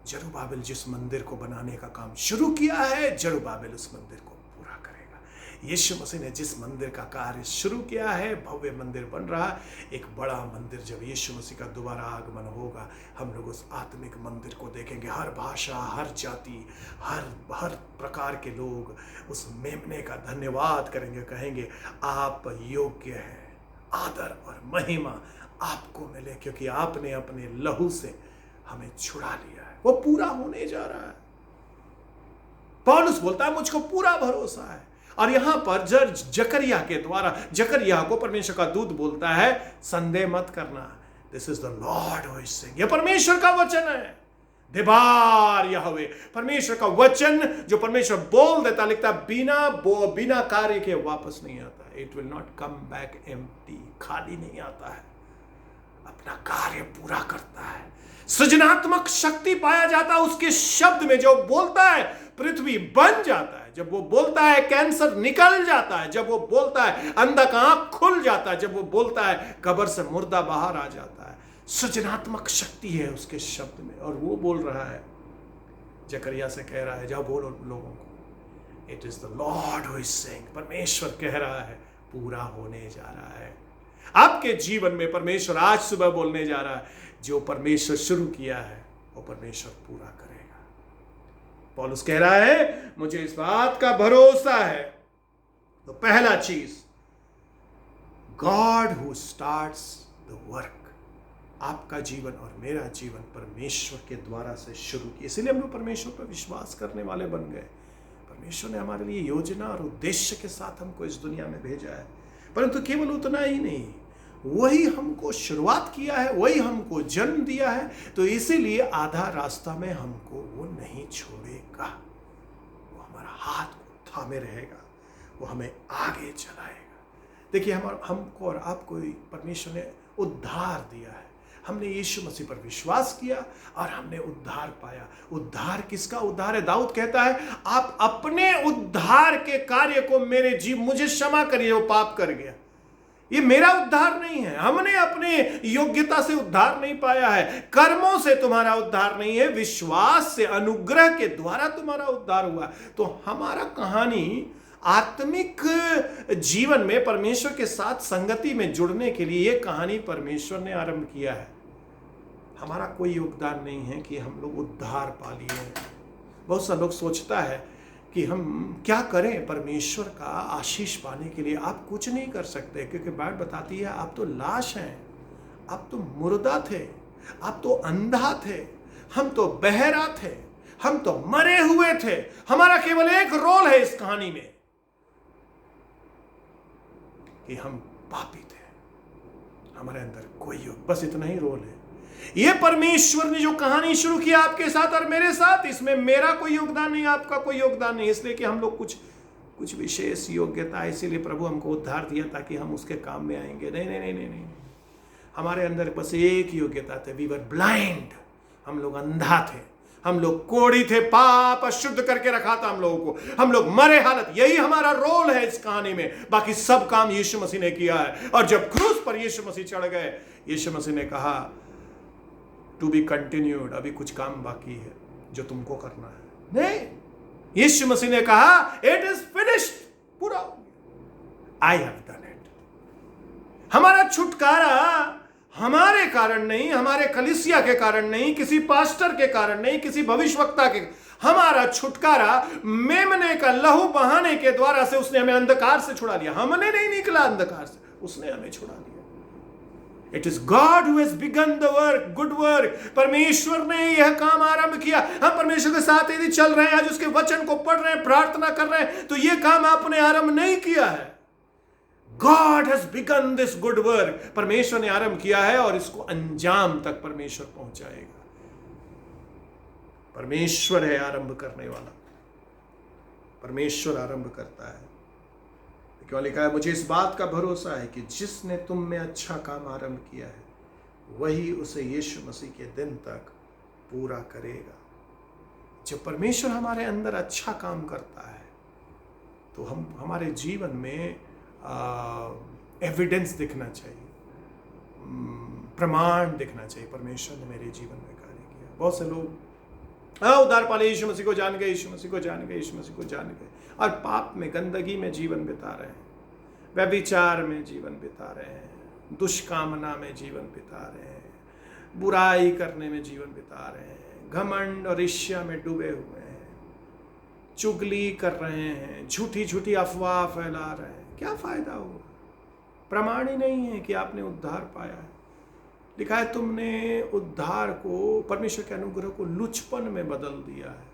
जरुब्बाबेल जिस मंदिर को बनाने का काम शुरू किया है, जरुब्बाबेल उस मंदिर को पूरा करेगा। यीशु मसीह ने जिस मंदिर का कार्य शुरू किया है, भव्य मंदिर बन रहा है, एक बड़ा मंदिर। जब यीशु मसीह का दोबारा आगमन होगा, हम लोग उस आत्मिक मंदिर को देखेंगे। हर भाषा, हर जाति, हर प्रकार के लोग उस मेमने का धन्यवाद करेंगे, कहेंगे आप योग्य हैं, आदर और महिमा आपको मिले, क्योंकि आपने अपने लहू से हमें छुड़ा लिया है। वो पूरा होने जा रहा है। पौलुस बोलता है मुझको पूरा भरोसा है। और यहां पर जकरिया के द्वारा, जकरिया को परमेश्वर का दूत बोलता है संदेह मत करना, this is the Lord who is saying. यह परमेश्वर का वचन है। देबार यहोवे, परमेश्वर का वचन जो परमेश्वर बोल देता, लिखता बिना कार्य के वापस नहीं आता। It will not come back empty, खाली नहीं आता है, अपना कार्य पूरा करता है। सृजनात्मक शक्ति पाया जाता है उसके शब्द में। जो बोलता है पृथ्वी बन जाता है, जब वो बोलता है कैंसर निकल जाता है, जब वो बोलता है अंधा का आंख खुल जाता है, जब वो बोलता है कब्र से मुर्दा बाहर आ जाता है। सृजनात्मक शक्ति है उसके शब्द में। और वो बोल रहा है, जकरिया से कह रहा है, जाओ बोलो लोगों को, it is the Lord who is saying, परमेश्वर कह रहा है, पूरा होने जा रहा है। आपके जीवन में परमेश्वर आज सुबह बोलने जा रहा है, जो परमेश्वर शुरू किया है वो परमेश्वर पूरा करेगा। पौलुस कह रहा है, मुझे इस बात का भरोसा है। तो पहला चीज, God who starts the work. आपका जीवन और मेरा जीवन परमेश्वर के द्वारा से शुरू किया, इसलिए हम लोग परमेश्वर पर विश्वास करने वाले बन गए। परमेश्वर ने हमारे लिए योजना और उद्देश्य के साथ हमको इस दुनिया में भेजा है। परंतु केवल उतना ही नहीं, वही हमको शुरुआत किया है, वही हमको जन्म दिया है, तो इसीलिए आधा रास्ता में हमको वो नहीं छोड़ेगा। वो हमारा हाथ को थामे रहेगा, वो हमें आगे चलाएगा। देखिए, हमको और आपको परमेश्वर ने उद्धार दिया है। हमने यीशु मसीह पर विश्वास किया और हमने उद्धार पाया। उद्धार किसका उद्धार है? दाऊद कहता है, आप अपने उद्धार के कार्य को मुझे क्षमा करिए, वो पाप कर गया। ये मेरा उद्धार नहीं है, हमने अपने योग्यता से उद्धार नहीं पाया है, कर्मों से तुम्हारा उद्धार नहीं है, विश्वास से, अनुग्रह के द्वारा तुम्हारा उद्धार हुआ। तो हमारा कहानी आत्मिक जीवन में परमेश्वर के साथ संगति में जुड़ने के लिए ये कहानी परमेश्वर ने आरंभ किया है। हमारा कोई योगदान नहीं है कि हम लोग उद्धार पा लिए। बहुत सा लोग सोचता है कि हम क्या करें परमेश्वर का आशीष पाने के लिए। आप कुछ नहीं कर सकते, क्योंकि बाइबल बताती है आप तो लाश हैं, आप तो मुर्दा थे, आप तो अंधा थे, हम तो बहरा थे, हम तो मरे हुए थे। हमारा केवल एक रोल है इस कहानी में कि हम पापी थे, हमारे अंदर कोई योग, बस इतना ही रोल है। ये परमेश्वर ने जो कहानी शुरू किया आपके साथ और मेरे साथ, इसमें मेरा कोई योगदान नहीं, आपका कोई योगदान नहीं, इसलिए कि हम लोग कुछ विशेष योग्यता है, इसीलिए प्रभु हमको उद्धार दिया ताकि हम उसके काम में आएंगे। नहीं नहीं नहीं नहीं नहीं, हमारे अंदर बस एक योग्यता थे, वी वर ब्लाइंड, हम लोग अंधा थे, हम लोग कोढ़ी थे, पाप शुद्ध करके रखा था हम लोगों को, हम लोग मरे हालत। यही हमारा रोल है इस कहानी में, बाकी सब काम यीशु मसीह ने किया है। और जब क्रूस पर यीशु मसीह चढ़ गए, यीशु मसीह ने कहा टू बी कंटिन्यूड, अभी कुछ काम बाकी है जो तुमको करना है। नहीं, यीशु मसीह ने कहा इट इज फिनिश्ड, पूरा, आई हैव डन इट। हमारा छुटकारा हमारे कारण नहीं, हमारे कलीसिया के कारण नहीं, किसी पास्टर के कारण नहीं, किसी भविष्यवक्ता के, हमारा छुटकारा मेमने का लहू बहाने के द्वारा से उसने हमें अंधकार से छुड़ा लिया। हमने नहीं निकला अंधकार से, उसने हमें छुड़ा लिया। It is God who has begin the work, good work. परमेश्वर ने यह काम आरंभ किया। हम परमेश्वर के साथ यदि चल रहे हैं, आज उसके वचन को पढ़ रहे हैं, प्रार्थना कर रहे हैं, तो यह काम आपने आरंभ नहीं किया है। God has begun this good work, परमेश्वर ने आरंभ किया है और इसको अंजाम तक परमेश्वर पहुंचाएगा। परमेश्वर है आरंभ करने वाला, परमेश्वर आरंभ करता है। क्यों लिखा है, मुझे इस बात का भरोसा है कि जिसने तुम में अच्छा काम आरंभ किया है, वही उसे यीशु मसीह के दिन तक पूरा करेगा। जब परमेश्वर हमारे अंदर अच्छा काम करता है, तो हमारे जीवन में एविडेंस दिखना चाहिए, प्रमाण दिखना चाहिए, परमेश्वर ने मेरे जीवन में कार्य किया। बहुत से लोग उद्धार पाले, यीशु मसीह को जान गए, यीशु मसीह को जान गए, यीशु मसीह को जान गए, और पाप में, गंदगी में जीवन बिता रहे हैं, व्यभिचार में जीवन बिता रहे हैं, दुष्कामना में जीवन बिता रहे हैं, बुराई करने में जीवन बिता रहे हैं, घमंड और ईर्ष्या में डूबे हुए हैं, चुगली कर रहे हैं, झूठी झूठी अफवाह फैला रहे हैं। क्या फायदा हुआ? प्रमाण ही नहीं है कि आपने उद्धार पाया है। लिखा है तुमने उद्धार को, परमेश्वर के अनुग्रह को लुचपन में बदल दिया है,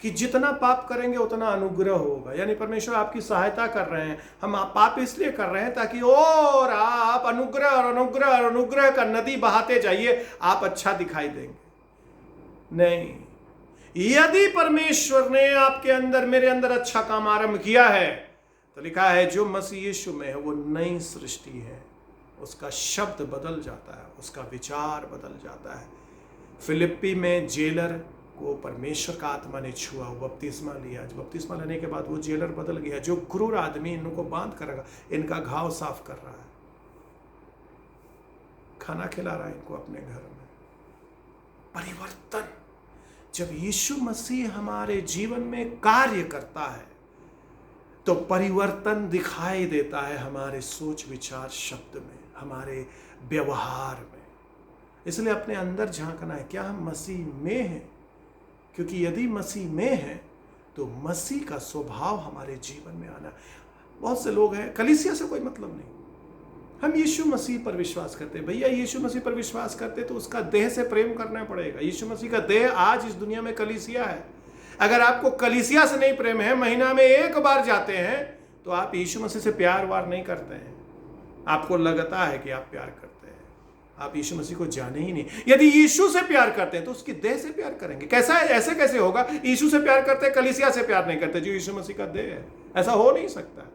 कि जितना पाप करेंगे उतना अनुग्रह होगा। यानी परमेश्वर आपकी सहायता कर रहे हैं। हम पाप इसलिए कर रहे हैं ताकि और आप अनुग्रह और अनुग्रह और अनुग्रह का नदी बहाते जाइए, आप अच्छा दिखाई देंगे। नहीं। यदि परमेश्वर ने आपके अंदर, मेरे अंदर अच्छा काम आरंभ किया है, तो लिखा है जो मसीह यीशु में है वो नई सृष्टि है। उसका शब्द बदल जाता है, उसका विचार बदल जाता है। फिलिप्पी में जेलर को परमेश्वर का आत्मा ने छुआ, वो बपतिस्मा लिया। जो बपतिस्मा लेने के बाद वो जेलर बदल गया। जो क्रूर आदमी इनको बांध कर इनका घाव साफ कर रहा है, खाना खिला रहा है इनको अपने घर में। परिवर्तन, जब यीशु मसीह हमारे जीवन में कार्य करता है तो परिवर्तन दिखाई देता है हमारे सोच विचार शब्द में, हमारे व्यवहार में। इसलिए अपने अंदर झांकना है, क्या हम मसीह में हैं? क्योंकि यदि मसीह में है तो मसीह का स्वभाव हमारे जीवन में आना। बहुत से लोग हैं, कलीसिया से कोई मतलब नहीं, हम यीशु मसीह पर विश्वास करते हैं। भैया यीशु मसीह पर विश्वास करते तो उसका देह से प्रेम करना पड़ेगा। यीशु मसीह का देह आज इस दुनिया में कलीसिया है। अगर आपको कलीसिया से नहीं प्रेम है, महीना में एक बार जाते हैं, तो आप यीशु मसीह से प्यार वार नहीं करते हैं। आपको लगता है कि आप प्यार करते हैं, आप यीशु मसीह को जाने ही नहीं। यदि यीशु से प्यार करते हैं तो उसकी देह से प्यार करेंगे। कैसा है? ऐसे कैसे होगा? यीशु से प्यार करते हैं, कलीसिया से प्यार नहीं करते, जो यीशु मसीह का देह है। ऐसा हो नहीं सकता।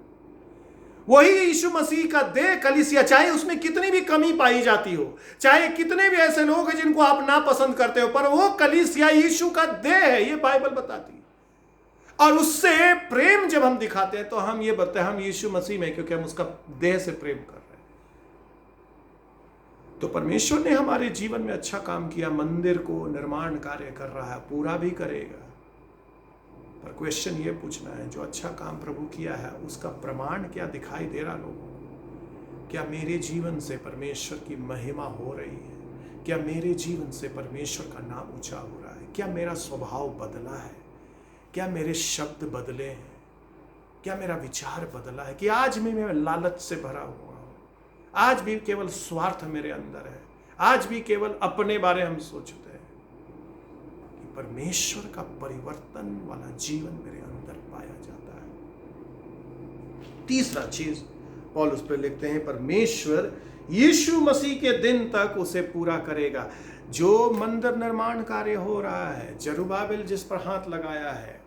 वही यीशु मसीह का देह कलीसिया, चाहे उसमें कितनी भी कमी पाई जाती हो, चाहे कितने भी ऐसे लोग हैं जिनको आप नापसंद करते हो, पर वो कलीसिया यीशु का देह है, ये बाइबल बताती है। और उससे प्रेम जब हम दिखाते हैं तो हम ये बताते हैं हम यीशु मसीह में, क्योंकि हम उसका देह से प्रेम कर रहे हैं। तो परमेश्वर ने हमारे जीवन में अच्छा काम किया, मंदिर को निर्माण कार्य कर रहा है, पूरा भी करेगा। पर क्वेश्चन ये पूछना है, जो अच्छा काम प्रभु किया है उसका प्रमाण क्या दिखाई दे रहा लोगों को? क्या मेरे जीवन से परमेश्वर की महिमा हो रही है? क्या मेरे जीवन से परमेश्वर का नाम ऊंचा हो रहा है? क्या मेरा स्वभाव बदला है? क्या मेरे शब्द बदले हैं? क्या मेरा विचार बदला है? कि आज भी मैं लालच से भरा हुआ हूँ, आज भी केवल स्वार्थ मेरे अंदर है, आज भी केवल अपने बारे हम सोचते हैं? परमेश्वर का परिवर्तन वाला जीवन मेरे अंदर पाया जाता है। तीसरा चीज पौलुस पे लिखते हैं, परमेश्वर यीशु मसीह के दिन तक उसे पूरा करेगा। जो मंदिर निर्माण कार्य हो रहा है, जरुब्बाबिल जिस पर हाथ लगाया है,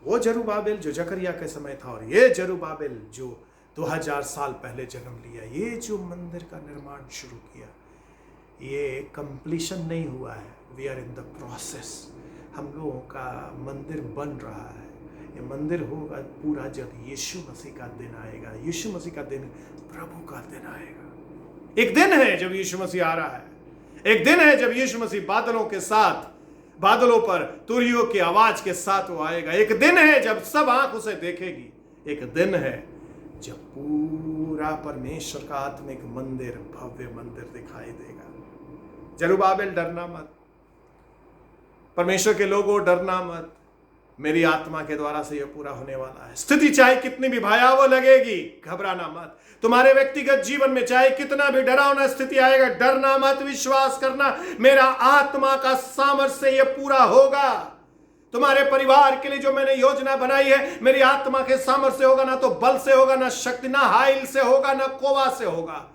वो जरुब्बाबिल जो जकरिया के समय था, और ये जरुब्बाबिल जो 2000 साल पहले जन्म लिया, ये जो मंदिर का निर्माण शुरू किया, ये कंप्लीशन नहीं हुआ है। We are in the process. हम लोगों का मंदिर बन रहा है। ये मंदिर होगा पूरा जब यीशु मसीह का दिन आएगा। यीशु मसीह का दिन प्रभु का दिन आएगा। एक दिन है जब यीशु मसीह आ रहा है, एक दिन है जब यीशु मसीह बादलों के साथ, बादलों पर तुरहियों की आवाज के साथ वो आएगा। एक दिन है जब सब आंख उसे देखेगी। एक दिन है जब पूरा परमेश्वर का आत्मिक मंदिर, भव्य मंदिर दिखाई देगा। जरुब्बाबिल डरना मत, परमेश्वर के लोगों डरना मत, मेरी आत्मा के द्वारा से यह पूरा होने वाला है। स्थिति चाहे कितनी भी भयावह लगेगी, घबराना मत। तुम्हारे व्यक्तिगत जीवन में चाहे कितना भी डरावना स्थिति आएगा, डरना मत, विश्वास करना, मेरा आत्मा का सामर्थ्य से यह पूरा होगा। तुम्हारे परिवार के लिए जो मैंने योजना बनाई है, मेरी आत्मा के सामर्थ्य से होगा। ना तो बल से होगा, ना शक्ति, ना हाइल से होगा, ना कोवा से होगा,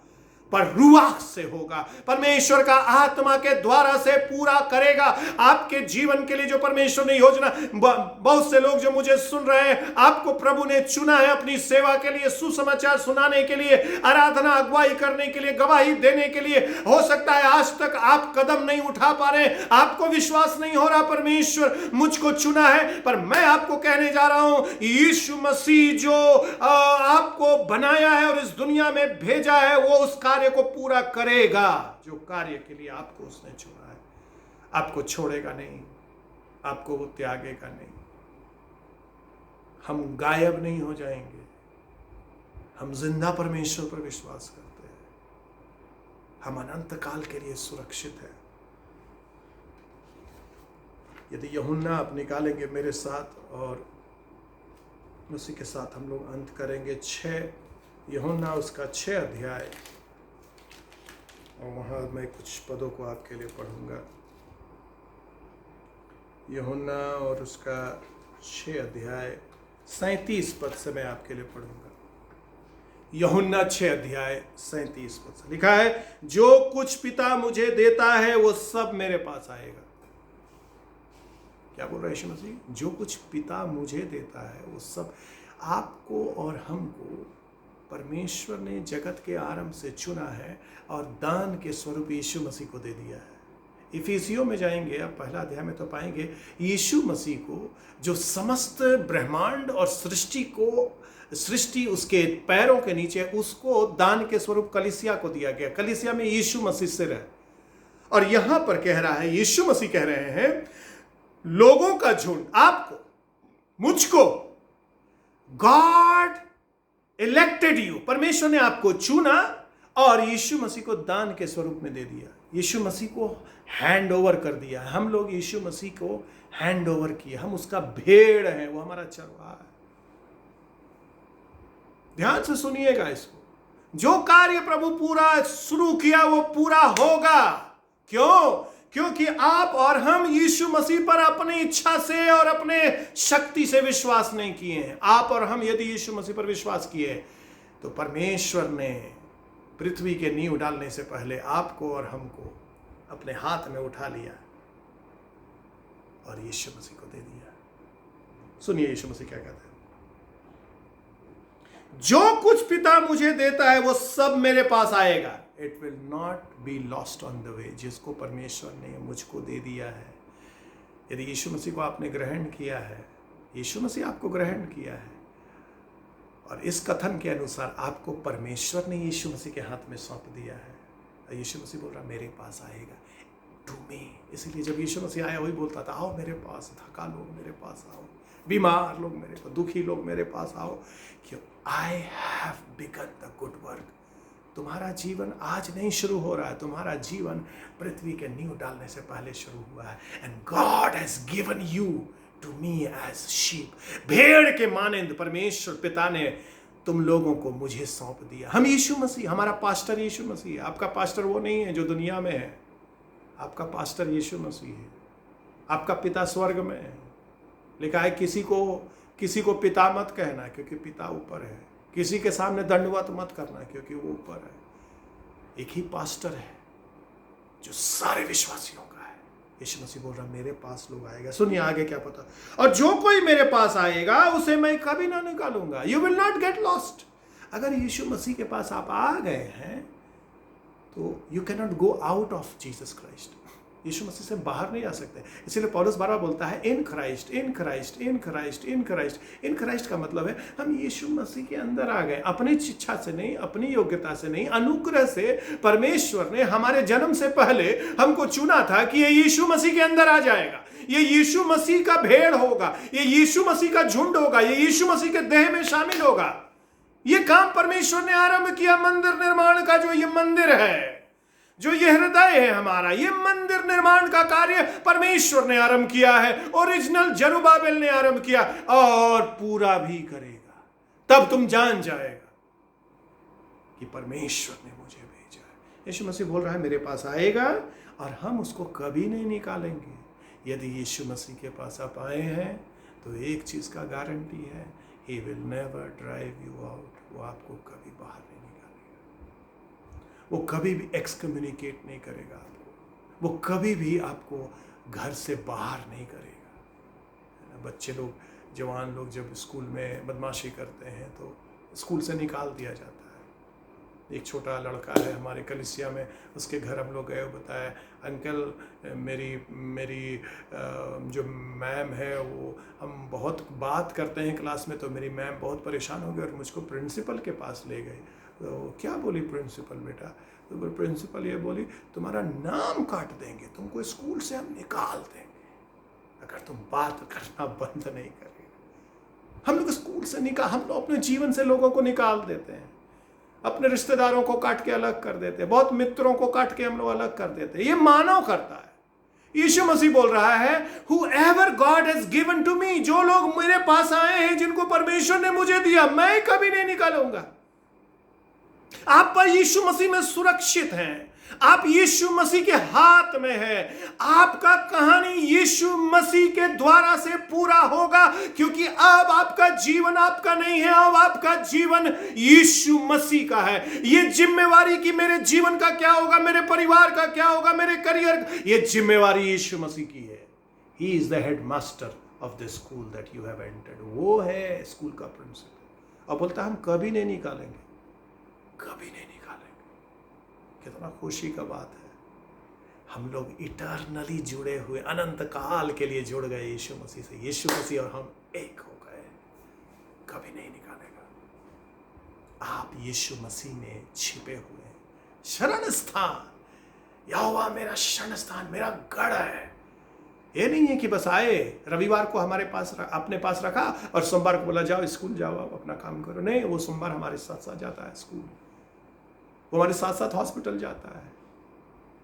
पर रूह से होगा। परमेश्वर का आत्मा के द्वारा से पूरा करेगा आपके जीवन के लिए जो परमेश्वर ने योजना। बहुत से लोग जो मुझे सुन रहे हैं, आपको प्रभु ने चुना है अपनी सेवा के लिए, सुसमाचार सुनाने के लिए, आराधना अगुवाई करने के लिए, गवाही देने के लिए। हो सकता है आज तक आप कदम नहीं उठा पा रहे, आपको विश्वास नहीं हो रहा परमेश्वर मुझको चुना है, पर मैं आपको कहने जा रहा हूं, यीशु मसीह जो आपको बनाया है और इस दुनिया में भेजा है, वो उस कार्य को पूरा करेगा जो कार्य के लिए आपको उसने चुना है। आपको छोड़ेगा नहीं, आपको वो त्यागेगा नहीं। हम गायब नहीं हो जाएंगे, हम जिंदा परमेश्वर पर विश्वास करते हैं। हम अनंत काल के लिए सुरक्षित है। यदि यूहन्ना आप निकालेंगे मेरे साथ और उसी के साथ हम लोग अंत करेंगे। 6 यूहन्ना उसका 6 अध्याय, और वहाँ मैं कुछ पदों को आपके लिए पढ़ूंगा। यूहन्ना और उसका 6 अध्याय 37 पद से मैं आपके लिए पढ़ूंगा। यूहन्ना 6 अध्याय 37 पद से लिखा है, जो कुछ पिता मुझे देता है वो सब मेरे पास आएगा, क्या बोल रहा है यीशु मसीह? जो कुछ पिता मुझे देता है वो सब आपको और हमको परमेश्वर ने जगत के आरंभ से चुना है और दान के स्वरूप यीशु मसीह को दे दिया है। इफिसियों में जाएंगे, अब पहला अध्याय में तो पाएंगे यीशु मसीह को, जो समस्त ब्रह्मांड और सृष्टि उसके पैरों के नीचे, उसको दान के स्वरूप कलीसिया को दिया गया। कलीसिया में यीशु मसीह सिर है। और यहां पर कह रहा है, यीशु मसीह कह रहे हैं, लोगों का झुंड, आपको, मुझको, गॉड इलेक्टेड यू, परमेश्वर ने आपको चुना और यीशु मसीह को दान के स्वरूप में दे दिया। यीशु मसीह को हैंड ओवर कर दिया। हम लोग यीशु मसीह को हैंड ओवर किए, हम उसका भेड़ हैं, वो हमारा चरवाहा है। ध्यान से सुनिएगा इसको। जो कार्य प्रभु पूरा शुरू किया वो पूरा होगा। क्यों? क्योंकि आप और हम यीशु मसीह पर अपनी इच्छा से और अपने शक्ति से विश्वास नहीं किए हैं। आप और हम यदि यीशु मसीह पर विश्वास किए तो परमेश्वर ने पृथ्वी के नींव डालने से पहले आपको और हमको अपने हाथ में उठा लिया और यीशु मसीह को दे दिया। सुनिए यीशु मसीह क्या कहते हैं, जो कुछ पिता मुझे देता है वो सब मेरे पास आएगा। It will not be lost on the way. जिसको परमेश्वर ने मुझको दे दिया है, यदि यीशु मसीह को आपने ग्रहण किया है, यीशु मसीह आपको ग्रहण किया है, और इस कथन के अनुसार आपको परमेश्वर ने यीशु मसीह के हाथ में सौंप दिया है। यीशु मसीह बोल रहा मेरे पास आएगा, टू मी। इसीलिए जब यीशु मसीह आया वही बोलता था, आओ मेरे पास, थका लोग मेरे पास आओ, बीमार लोग मेरे पास, दुखी लोग मेरे पास आओ, क्यों? I have begun the good work. तुम्हारा जीवन आज नहीं शुरू हो रहा है, तुम्हारा जीवन पृथ्वी के नींव डालने से पहले शुरू हुआ है। And God has given you to me as sheep. भेड़ के मानंद परमेश्वर पिता ने तुम लोगों को मुझे सौंप दिया। हम यीशु मसीह, हमारा पास्टर यीशु मसीह है। आपका पास्टर वो नहीं है जो दुनिया में है, आपका पास्टर यीशु मसीह है। आपका पिता स्वर्ग में है। लिखा है किसी को पिता मत कहना क्योंकि पिता ऊपर है, किसी के सामने दंडवत मत करना क्योंकि वो ऊपर है। एक ही पास्टर है जो सारे विश्वासियों का है। यीशु मसीह बोल रहा मेरे पास लोग आएगा। सुनिए आगे क्या पता, और जो कोई मेरे पास आएगा उसे मैं कभी ना निकालूंगा। You will not get lost. अगर यीशु मसीह के पास आप आ गए हैं तो you can not go out of Jesus Christ. यीशु मसीह से बाहर नहीं आ सकते। इसीलिए पौलुस बार बार बोलता है in Christ, in Christ, in Christ, in Christ. In Christ का मतलब है हम यीशु मसीह के अंदर आ गए, अपनी इच्छा से नहीं, अपनी योग्यता से नहीं, अनुग्रह से। परमेश्वर ने हमारे जन्म से पहले हमको चुना था कि ये यीशु मसीह के अंदर आ जाएगा, ये यीशु मसीह का भेड़ होगा, ये यीशु मसीह का झुंड होगा, ये यीशु मसीह के देह में शामिल होगा। ये काम परमेश्वर ने आरंभ किया मंदिर निर्माण का। जो ये मंदिर है, जो ये हृदय है हमारा, ये मंदिर निर्माण का कार्य परमेश्वर ने आरंभ किया है। ओरिजिनल जरुब्बाबिल ने आरंभ किया और पूरा भी करेगा। तब तुम जान जाएगा कि परमेश्वर ने मुझे भेजा है। यीशु मसीह बोल रहा है मेरे पास आएगा और हम उसको कभी नहीं निकालेंगे। यदि यीशु मसीह के पास आप आए हैं तो एक चीज का गारंटी है, he will never drive you out. वो आपको कभी बाहर नहीं निकालेगा, वो कभी भी एक्सकम्युनिकेट नहीं करेगा आपको, वो कभी भी आपको घर से बाहर नहीं करेगा। बच्चे लोग, जवान लोग जब स्कूल में बदमाशी करते हैं तो स्कूल से निकाल दिया जाता है। एक छोटा लड़का है हमारे कलिसिया में, उसके घर हम लोग गए, बताया अंकल मेरी जो मैम है वो, हम बहुत बात करते हैं क्लास में तो मेरी मैम बहुत परेशान हो गई और मुझको प्रिंसिपल के पास ले गए। तो क्या बोली प्रिंसिपल बेटा? तो प्रिंसिपल ये बोली तुम्हारा नाम काट देंगे, तुमको स्कूल से हम निकाल देंगे अगर तुम बात करना बंद नहीं करेगा। हम लोग स्कूल से हम लोग अपने जीवन से लोगों को निकाल देते हैं, अपने रिश्तेदारों को काट के अलग कर देते हैं, बहुत मित्रों को काट के हम लोग अलग कर देते हैं। ये मानव करता है। यीशु मसीह बोल रहा है whoever God has given to me, जो लोग मेरे पास आए हैं, जिनको परमेश्वर ने मुझे दिया, मैं कभी नहीं निकालूंगा। आप पर यीशु मसीह में सुरक्षित हैं, आप यीशु मसीह के हाथ में है। आपका कहानी यीशु मसीह के द्वारा से पूरा होगा, क्योंकि अब आपका जीवन आपका नहीं है, अब आपका जीवन यीशु मसीह का है। ये जिम्मेवारी कि मेरे जीवन का क्या होगा, मेरे परिवार का क्या होगा, मेरे करियर, ये जिम्मेवारी यीशु मसीह की है। ही is the head master of the school that you have entered. वो है स्कूल का प्रिंसिपल। और बोलता हम कभी नहीं निकालेंगे, कभी नहीं निकालेंगे। कितना खुशी का बात है, हम लोग इटर्नली जुड़े हुए, अनंत काल के लिए जुड़ गए यीशु मसीह से। यीशु मसीह और हम एक हो गए, कभी नहीं निकालेगा। आप यीशु मसीह में छिपे हुए हैं। शरण स्थान, यहोवा मेरा शरण स्थान, मेरा गढ़ है। ये नहीं है कि बस आए, रविवार को हमारे पास अपने पास रखा और सोमवार को बोला जाओ स्कूल जाओ, आप अपना काम करो। नहीं, वो सोमवार हमारे साथ साथ जाता है स्कूल, वो हमारे साथ साथ हॉस्पिटल जाता है,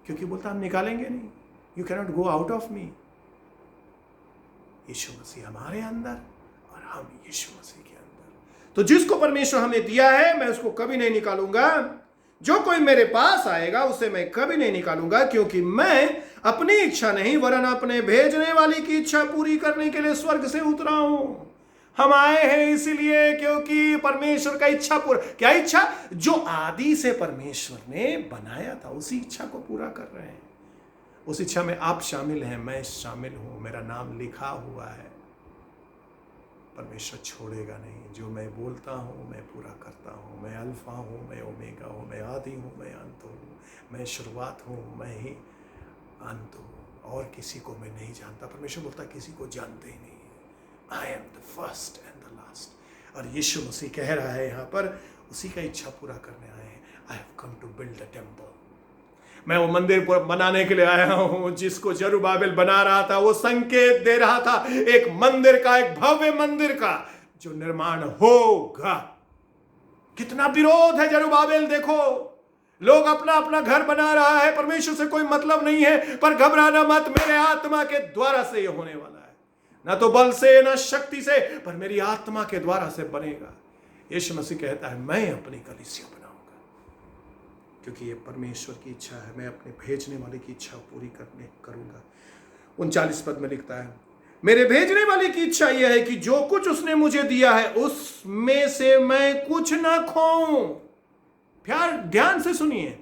क्योंकि बोलता हम निकालेंगे नहीं। You can not go out of me. यीशु मसीह हमारे अंदर और हम यीशु मसीह के अंदर। तो जिसको परमेश्वर हमें दिया है मैं उसको कभी नहीं निकालूंगा। जो कोई मेरे पास आएगा उसे मैं कभी नहीं निकालूंगा, क्योंकि मैं अपनी इच्छा नहीं वरन अपने भेजने वाली की इच्छा पूरी करने के लिए स्वर्ग से उतरा हूं। हम आए हैं इसीलिए क्योंकि परमेश्वर का इच्छा पूरा, क्या इच्छा? जो आदि से परमेश्वर ने बनाया था उसी इच्छा को पूरा कर रहे हैं। उस इच्छा में आप शामिल हैं, मैं शामिल हूं, मेरा नाम लिखा हुआ है। परमेश्वर छोड़ेगा नहीं। जो मैं बोलता हूं मैं पूरा करता हूं। मैं अल्फा हूं, मैं ओमेगा हूं, मैं आदि हूं, मैं अंत हूं, मैं शुरुआत हूं, मैं ही अंत हूं, और किसी को मैं नहीं जानता। परमेश्वर बोलता किसी को जानते ही नहीं है। I am the first and the last. और यीशु मसीह कह रहा है यहाँ पर, उसी का इच्छा पूरा करने आए हैं। I have come to build a temple. मैं वो मंदिर बनाने के लिए आया हूं जिसको जरुब्बाबिल बना रहा था। वो संकेत दे रहा था एक मंदिर का, एक भव्य मंदिर का जो निर्माण होगा। कितना विरोध है जरुब्बाबिल, देखो लोग अपना अपना घर बना रहा है, परमेश्वर से कोई मतलब नहीं है। पर घबराना मत, मेरे आत्मा के द्वारा से ये होने वाला है। ना तो बल से ना शक्ति से, पर मेरी आत्मा के द्वारा से बनेगा। यीशु मसीह कहता है मैं अपनी कलीसिया बनाऊंगा, क्योंकि ये परमेश्वर की इच्छा है। मैं अपने भेजने वाले की इच्छा पूरी करूंगा। 39 पद में लिखता है, मेरे भेजने वाले की इच्छा यह है कि जो कुछ उसने मुझे दिया है उसमें से मैं कुछ ना खोऊं। प्यार ध्यान से सुनिए,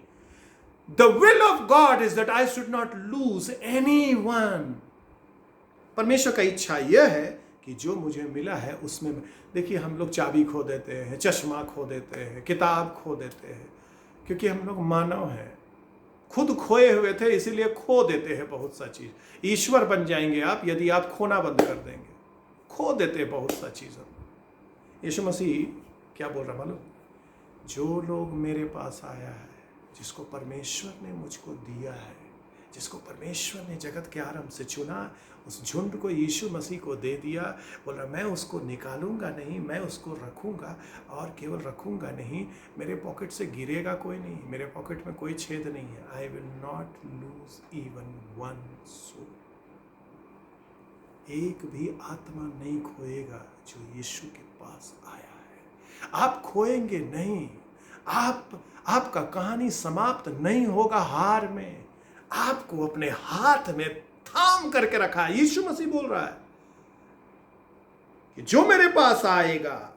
the will of God is that I should not lose anyone. परमेश्वर का इच्छा यह है कि जो मुझे मिला है उसमें, देखिए हम लोग चाबी खो देते हैं, चश्मा खो देते हैं, किताब खो देते हैं, क्योंकि हम लोग मानव हैं, खुद खोए हुए थे इसीलिए खो देते हैं बहुत सा चीज। ईश्वर बन जाएंगे आप यदि आप खोना बंद कर देंगे। खो देते बहुत सा चीज़ों। यीशु मसीह क्या बोल रहा मालूम? जो लोग मेरे पास आया है, जिसको परमेश्वर ने मुझको दिया है, जिसको परमेश्वर ने जगत के आरंभ से चुना, उस झुंड को यीशु मसीह को दे दिया। बोल रहा मैं उसको निकालूंगा नहीं, मैं उसको रखूंगा, और केवल रखूंगा नहीं, मेरे पॉकेट से गिरेगा कोई नहीं, मेरे पॉकेट में कोई छेद नहीं है। I will not lose even one soul. एक भी आत्मा नहीं खोएगा जो यीशु के पास आया है। आप खोएंगे नहीं। आपका कहानी समाप्त नहीं होगा हार में। आपको अपने हाथ में थाम करके रखा है। यीशु मसीह बोल रहा है कि जो मेरे पास आएगा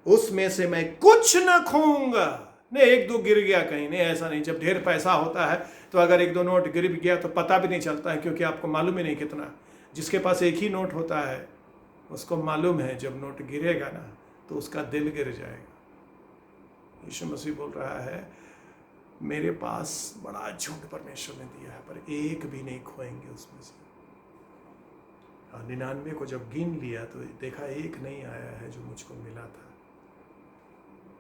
उसमें से मैं कुछ न खोऊंगा। नहीं एक दो गिर गया कहीं, नहीं ऐसा नहीं। जब ढेर पैसा होता है तो अगर एक दो नोट गिर गया तो पता भी नहीं चलता है, क्योंकि आपको मालूम ही नहीं कितना। जिसके पास एक ही नोट होता है उसको मालूम है जब नोट गिरेगा ना तो उसका दिल गिर जाएगा। यीशु मसीह बोल रहा है मेरे पास बड़ा झुंड परमेश्वर ने दिया है, पर एक भी नहीं खोएंगे उसमें से। और 99 को जब गिन लिया तो देखा एक नहीं आया है जो मुझको मिला था।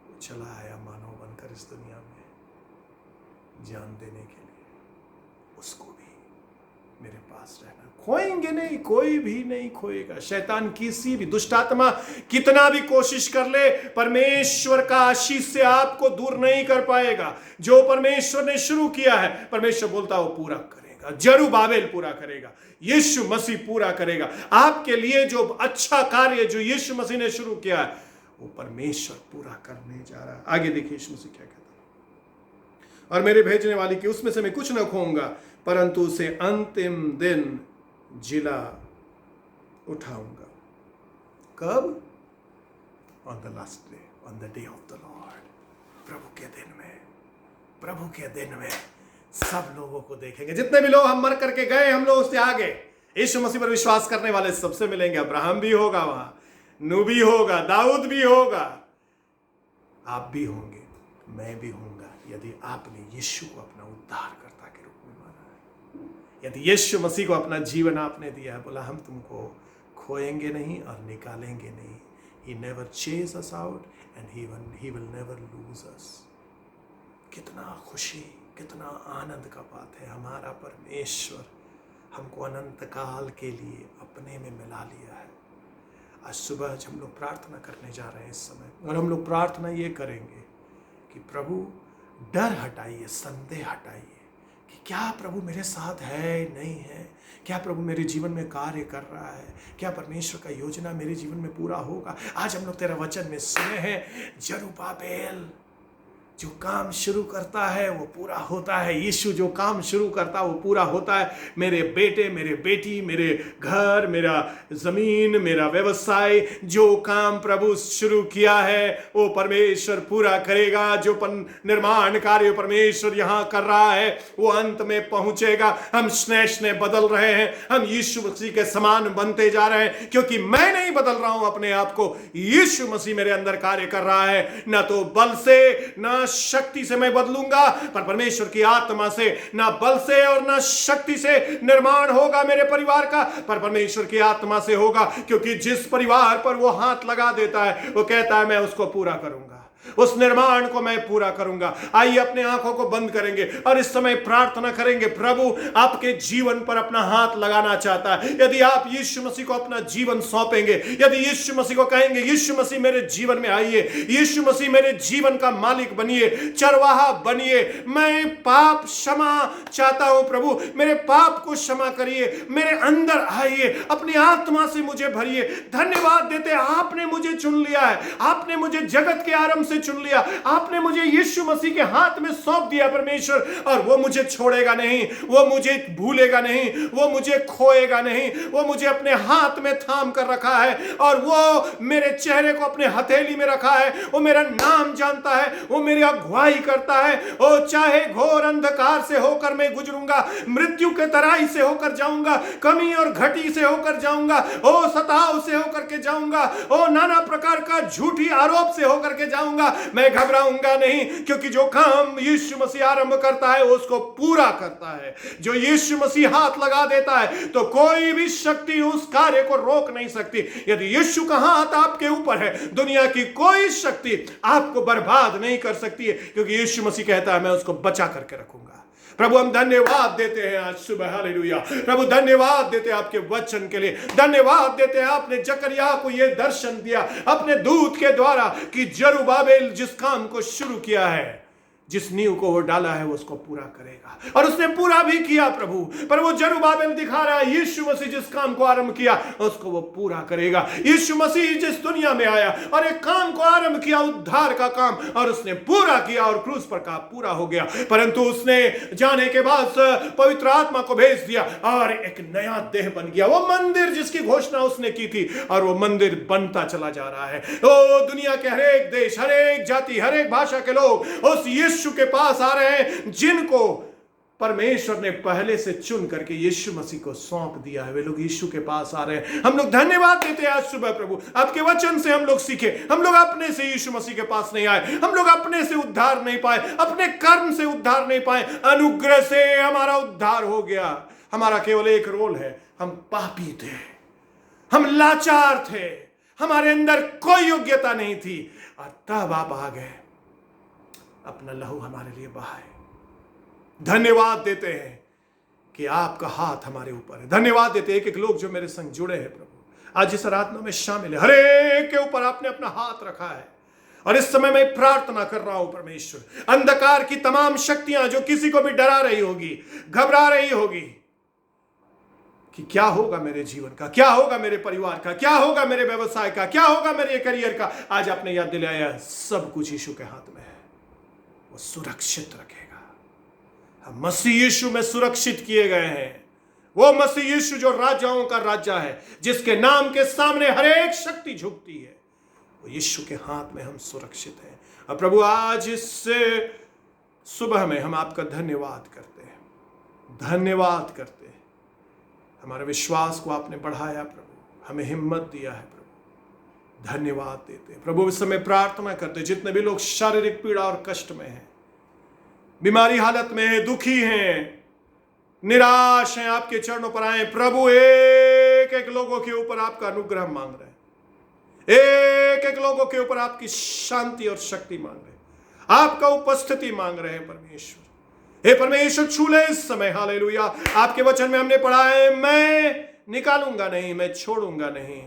वो चला आया मानव बनकर इस दुनिया में जान देने के लिए। उसको भी मेरे पास रहना। खोएंगे नहीं, कोई भी नहीं खोएगा। शैतान किसी भी दुष्ट आत्मा कितना भी कोशिश कर ले, परमेश्वर का आशीष से आपको दूर नहीं कर पाएगा। जो परमेश्वर ने शुरू किया है, परमेश्वर बोलता है वो पूरा करेगा। जरुब्बाबिल पूरा करेगा, यीशु मसीह पूरा करेगा। आपके लिए जो अच्छा कार्य जो यीशु मसीह ने शुरू किया है वो परमेश्वर पूरा करने जा रहा है। आगे देखिए यीशु मसीह क्या कहता है, और मेरे भेजने वाले की उसमें से मैं कुछ न खोऊंगा, परंतु उसे अंतिम दिन जिला उठाऊंगा। कब? On the last day, on the day of the Lord. प्रभु के दिन में, प्रभु के दिन में सब लोगों को देखेंगे। जितने भी लोग हम मर करके गए, हम लोग उससे आगे, यीशु मसीह पर विश्वास करने वाले सबसे मिलेंगे। अब्राहम भी होगा वहां, नूह भी होगा, दाऊद भी होगा, आप भी होंगे, मैं भी होऊंगा, यदि आपने यीशु को अपना उद्धारकर्ता के रूप में माना है, यदि यीशु मसीह को अपना जीवन आपने दिया है। बोला हम तुमको खोएंगे नहीं और निकालेंगे नहीं। He never chase us out and he will never lose us। कितना खुशी, कितना आनंद का बात है। हमारा परमेश्वर हमको अनंत काल के लिए अपने में मिला लिया है। आज सुबह जब हम लोग प्रार्थना करने जा रहे हैं इस समय, और हम लोग प्रार्थना ये करेंगे कि प्रभु डर हटाइए, संदेह हटाइए कि क्या प्रभु मेरे साथ है नहीं है, क्या प्रभु मेरे जीवन में कार्य कर रहा है, क्या परमेश्वर का योजना मेरे जीवन में पूरा होगा। आज हम लोग तेरा वचन में सुने हैं, जरुब्बाबेल जो काम शुरू करता है वो पूरा होता है। यीशु जो काम शुरू करता है वो पूरा होता है। मेरे बेटे, मेरे बेटी, मेरे घर, मेरा जमीन, मेरा व्यवसाय, जो काम प्रभु शुरू किया है वो परमेश्वर पूरा करेगा। जो निर्माण कार्य परमेश्वर यहाँ कर रहा है वो अंत में पहुंचेगा। हम स्नेह बदल रहे हैं, हम यीशु मसीह के समान बनते जा रहे हैं, क्योंकि मैं नहीं बदल रहा हूं अपने आप को, यीशु मसीह मेरे अंदर कार्य कर रहा है। ना तो बल से ना शक्ति से मैं बदलूंगा, पर परमेश्वर की आत्मा से, ना बल से और ना शक्ति से निर्माण होगा मेरे परिवार का, पर परमेश्वर की आत्मा से होगा। क्योंकि जिस परिवार पर वो हाथ लगा देता है वो कहता है मैं उसको पूरा करूंगा, उस निर्माण को मैं पूरा करूंगा। आइए अपने आंखों को बंद करेंगे और इस समय प्रार्थना करेंगे। प्रभु आपके जीवन पर अपना हाथ लगाना चाहता है। यदि आप यीशु मसीह को अपना जीवन सौंपेंगे, यदि यीशु मसीह को कहेंगे यीशु मसीह मेरे जीवन में आइए, यीशु मसीह मेरे जीवन का मालिक बनिए, चरवाहा बनिए, मैं पाप क्षमा चाहता हूं प्रभु, मेरे पाप को क्षमा करिए, मेरे अंदर आइए, अपनी आत्मा से मुझे भरिए। धन्यवाद देते आपने मुझे चुन लिया है, आपने मुझे जगत के आरंभ से चुन लिया, आपने मुझे यीशु मसीह के हाथ में सौंप दिया परमेश्वर, और वो मुझे छोड़ेगा नहीं, वो मुझे भूलेगा नहीं, वो मुझे खोएगा नहीं, वो मुझे अपने हाथ में थाम कर रखा है, और वो मेरे चेहरे को अपने हथेली में रखा है। वो मेरा नाम जानता है, वो मेरी अगुवाई करता है। वो चाहे घोर अंधकार से होकर मैं गुजरूंगा, मृत्यु के तराई से होकर जाऊंगा, कमी और घटी से होकर जाऊंगा, ओ सताव से होकर के जाऊंगा, ओ नाना प्रकार का झूठी आरोप से होकर के जाऊंगा, मैं घबराऊंगा नहीं, क्योंकि जो काम यीशु मसीह आरंभ करता है उसको पूरा करता है। जो यीशु मसीह हाथ लगा देता है तो कोई भी शक्ति उस कार्य को रोक नहीं सकती। यदि यीशु का हाथ आपके ऊपर है, दुनिया की कोई शक्ति आपको बर्बाद नहीं कर सकती है, क्योंकि यीशु मसीह कहता है मैं उसको बचा करके रखूंगा। प्रभु हम धन्यवाद देते हैं आज सुबह, हालेलुया। प्रभु धन्यवाद देते हैं आपके वचन के लिए, धन्यवाद देते हैं आपने जकरिया को यह दर्शन दिया अपने दूत के द्वारा कि जरुब्बाबेल जिस काम को शुरू किया है, जिस नींव को वो डाला है वो उसको पूरा करेगा, और उसने पूरा भी किया प्रभु। पर वो जरुब्बाबेल दिखा रहा है यीशु मसीह जिस काम को आरंभ किया उसको वो पूरा करेगा। यीशु मसीह जिस दुनिया में आया और एक काम को आरंभ किया, उद्धार का काम, और उसने पूरा किया और क्रूस पर का पूरा हो गया। परंतु उसने जाने के बाद पवित्र आत्मा को भेज दिया और एक नया देह बन गया। वो मंदिर जिसकी घोषणा उसने की थी, और वो मंदिर बनता चला जा रहा है। तो दुनिया के हरेक देश, हरेक जाति, हरेक भाषा के लोग उस यीशु के पास आ रहे हैं, जिनको परमेश्वर ने पहले से चुन करके यीशु मसीह को सौंप दिया है। वे लोग यीशु के पास आ रहे हैं। हम लोग धन्यवाद देते हैं आज सुबह प्रभु, आपके वचन से हम लोग सीखे। हम लोग अपने से यीशु मसीह के पास नहीं आए, हम लोग अपने से उद्धार नहीं पाए, अपने कर्म से उद्धार नहीं पाए, अनुग्रह से हमारा उद्धार हो गया। हमारा केवल एक रोल है, हम पापी थे, हम लाचार थे, हमारे अंदर कोई योग्यता नहीं थी, और तब आप आ गए, अपना लहू हमारे लिए बहाए। धन्यवाद देते हैं कि आपका हाथ हमारे ऊपर है। धन्यवाद देते हैं एक एक लोग जो मेरे संग जुड़े हैं प्रभु, आज इस आराधना में शामिल है, हर एक के ऊपर आपने अपना हाथ रखा है। और इस समय मैं प्रार्थना कर रहा हूं परमेश्वर, अंधकार की तमाम शक्तियां जो किसी को भी डरा रही होगी, घबरा रही होगी कि क्या होगा मेरे जीवन का, क्या होगा मेरे परिवार का, क्या होगा मेरे व्यवसाय का, क्या होगा मेरे करियर का, आज आपने याद दिलाया सब कुछ यीशु के हाथ में है, वो सुरक्षित रखेगा। हम मसीह यीशु में सुरक्षित किए गए हैं। वो मसीह यीशु जो राजाओं का राजा है, जिसके नाम के सामने हर एक शक्ति झुकती है, वो यीशु के हाथ में हम सुरक्षित हैं। और प्रभु आज इस सुबह में हम आपका धन्यवाद करते हैं, धन्यवाद करते हैं हमारे विश्वास को आपने बढ़ाया प्रभु, हमें हिम्मत दिया है प्रभु, धन्यवाद देते हैं प्रभु। इस समय प्रार्थना करते जितने भी लोग शारीरिक पीड़ा और कष्ट में हैं, बीमारी हालत में हैं, दुखी हैं, निराश हैं, आपके चरणों पर आए प्रभु। एक एक लोगों के ऊपर आपका अनुग्रह मांग रहे हैं, एक एक लोगों के ऊपर आपकी शांति और शक्ति मांग रहे हैं, आपका उपस्थिति मांग रहे हैं परमेश्वर। हे परमेश्वर, छू ले इस समय। हालेलुया। आपके वचन में हमने पढ़ा है, मैं निकालूंगा नहीं, मैं छोड़ूंगा नहीं,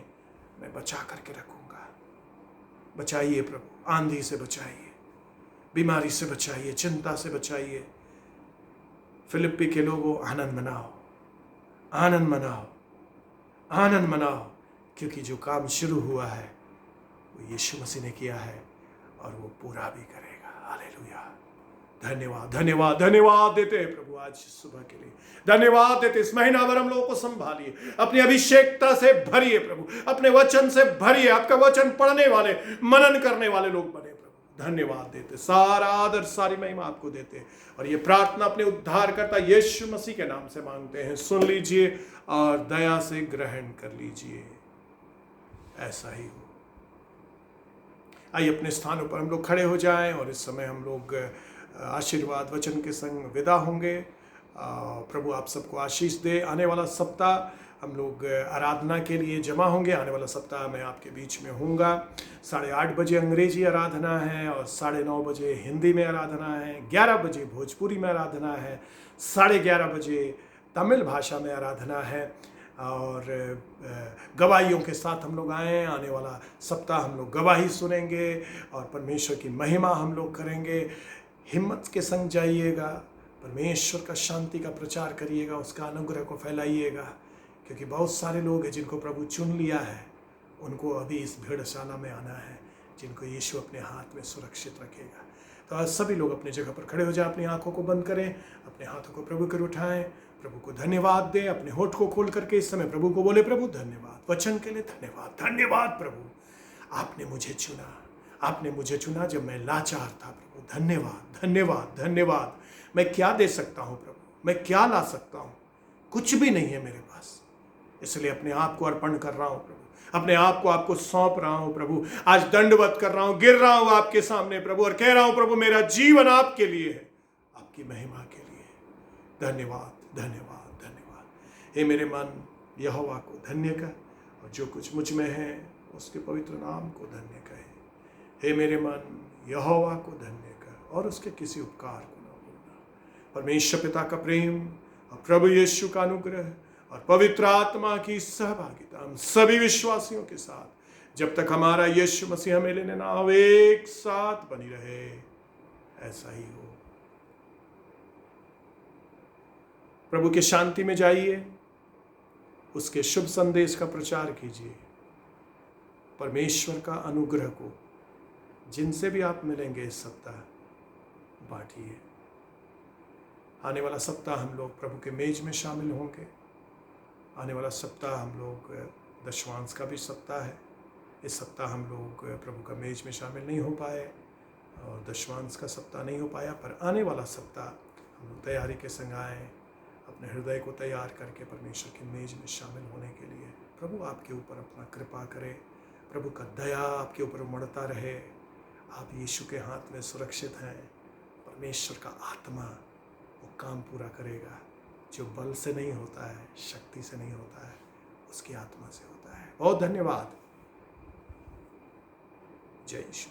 मैं बचा करके रखूंगा। बचाइए प्रभु, आंधी से बचाइए, बीमारी से बचाइए, चिंता से बचाइए। फिलिप्पी के लोगों, आनंद मनाओ, आनंद मनाओ, आनंद मनाओ, क्योंकि जो काम शुरू हुआ है वो यीशु मसीह ने किया है और वो पूरा भी करेगा। हालेलुया। धन्यवाद, धन्यवाद, धन्यवाद देते हैं प्रभु आज सुबह के लिए। धन्यवाद देते, इस महीना भर हम लोगों को संभालिए, अपनी अभिषेकता से भरिए प्रभु, अपने वचन से भरिए, आपका वचन पढ़ने वाले, मनन करने वाले लोग बने प्रभु। धन्यवाद देते, सारा आदर सारी महिमा आपको देते, और ये प्रार्थना अपने उद्धारकर्ता यीशु मसीह के नाम से मांगते हैं। सुन लीजिए और दया से ग्रहण कर लीजिए। ऐसा ही हो। आइए अपने स्थानों पर हम लोग खड़े हो जाएं और इस समय हम लोग आशीर्वाद वचन के संग विदा होंगे। प्रभु आप सबको आशीष दे। आने वाला सप्ताह हम लोग आराधना के लिए जमा होंगे। आने वाला सप्ताह मैं आपके बीच में होऊंगा। 8:30 बजे अंग्रेजी आराधना है और 9:30 बजे हिंदी में आराधना है। 11 बजे भोजपुरी में आराधना है। 11:30 बजे तमिल भाषा में आराधना है। और गवाहियों के साथ हम लोग आए। आने वाला सप्ताह हम लोग गवाही सुनेंगे और परमेश्वर की महिमा हम लोग करेंगे। हिम्मत के संग जाइएगा, परमेश्वर का शांति का प्रचार करिएगा, उसका अनुग्रह को फैलाइएगा, क्योंकि बहुत सारे लोग हैं जिनको प्रभु चुन लिया है, उनको अभी इस भेड़शाला में आना है, जिनको यीशु अपने हाथ में सुरक्षित रखेगा। तो आज सभी लोग अपनी जगह पर खड़े हो जाएं, अपनी आंखों को बंद करें, अपने हाथों को प्रभु कर उठाएं, प्रभु को धन्यवाद दें। अपने होठ को खोल करके इस समय प्रभु को बोले, प्रभु धन्यवाद, वचन के लिए धन्यवाद, धन्यवाद प्रभु, आपने मुझे चुना, आपने मुझे चुना जब मैं लाचार था प्रभु। धन्यवाद, धन्यवाद, धन्यवाद। मैं क्या दे सकता हूँ प्रभु, मैं क्या ला सकता हूँ? कुछ भी नहीं है मेरे पास, इसलिए अपने आप को अर्पण कर रहा हूँ प्रभु, अपने आप को आपको सौंप रहा हूँ प्रभु। आज दंडवत कर रहा हूँ, गिर रहा हूँ आपके सामने प्रभु, और कह रहा हूँ प्रभु मेरा जीवन आपके लिए है, आपकी महिमा के लिए। धन्यवाद, धन्यवाद, धन्यवाद। हे मेरे मन, यहोवा को धन्य कर, और जो कुछ मुझ में है उसके पवित्र नाम को धन्य कहे। हे मेरे मन, यहोवा को धन्य कर और उसके किसी उपकार को न भूलना। परमेश्वर पिता का प्रेम और प्रभु यीशु का अनुग्रह और पवित्र आत्मा की सहभागिता हम सभी विश्वासियों के साथ, जब तक हमारा यीशु मसीह हमें लेने ना आवे, एक साथ बनी रहे। ऐसा ही हो। प्रभु के शांति में जाइए, उसके शुभ संदेश का प्रचार कीजिए। परमेश्वर का अनुग्रह को जिनसे भी आप मिलेंगे इस सप्ताह बांटिए। आने वाला सप्ताह हम लोग प्रभु के मेज में शामिल होंगे। आने वाला सप्ताह हम लोग दशवांश का भी सप्ताह है। इस सप्ताह हम लोग प्रभु का मेज में शामिल नहीं हो पाए और दशवांश का सप्ताह नहीं हो पाया, पर आने वाला सप्ताह हम लोग तैयारी के संग आए, अपने हृदय को तैयार करके परमेश्वर के मेज में शामिल होने के लिए। प्रभु आपके ऊपर अपना कृपा करे, प्रभु का दया आपके ऊपर उमड़ता रहे। आप यीशु के हाथ में सुरक्षित हैं। परमेश्वर का आत्मा वो काम पूरा करेगा जो बल से नहीं होता है, शक्ति से नहीं होता है, उसकी आत्मा से होता है। बहुत धन्यवाद। जय यीशु।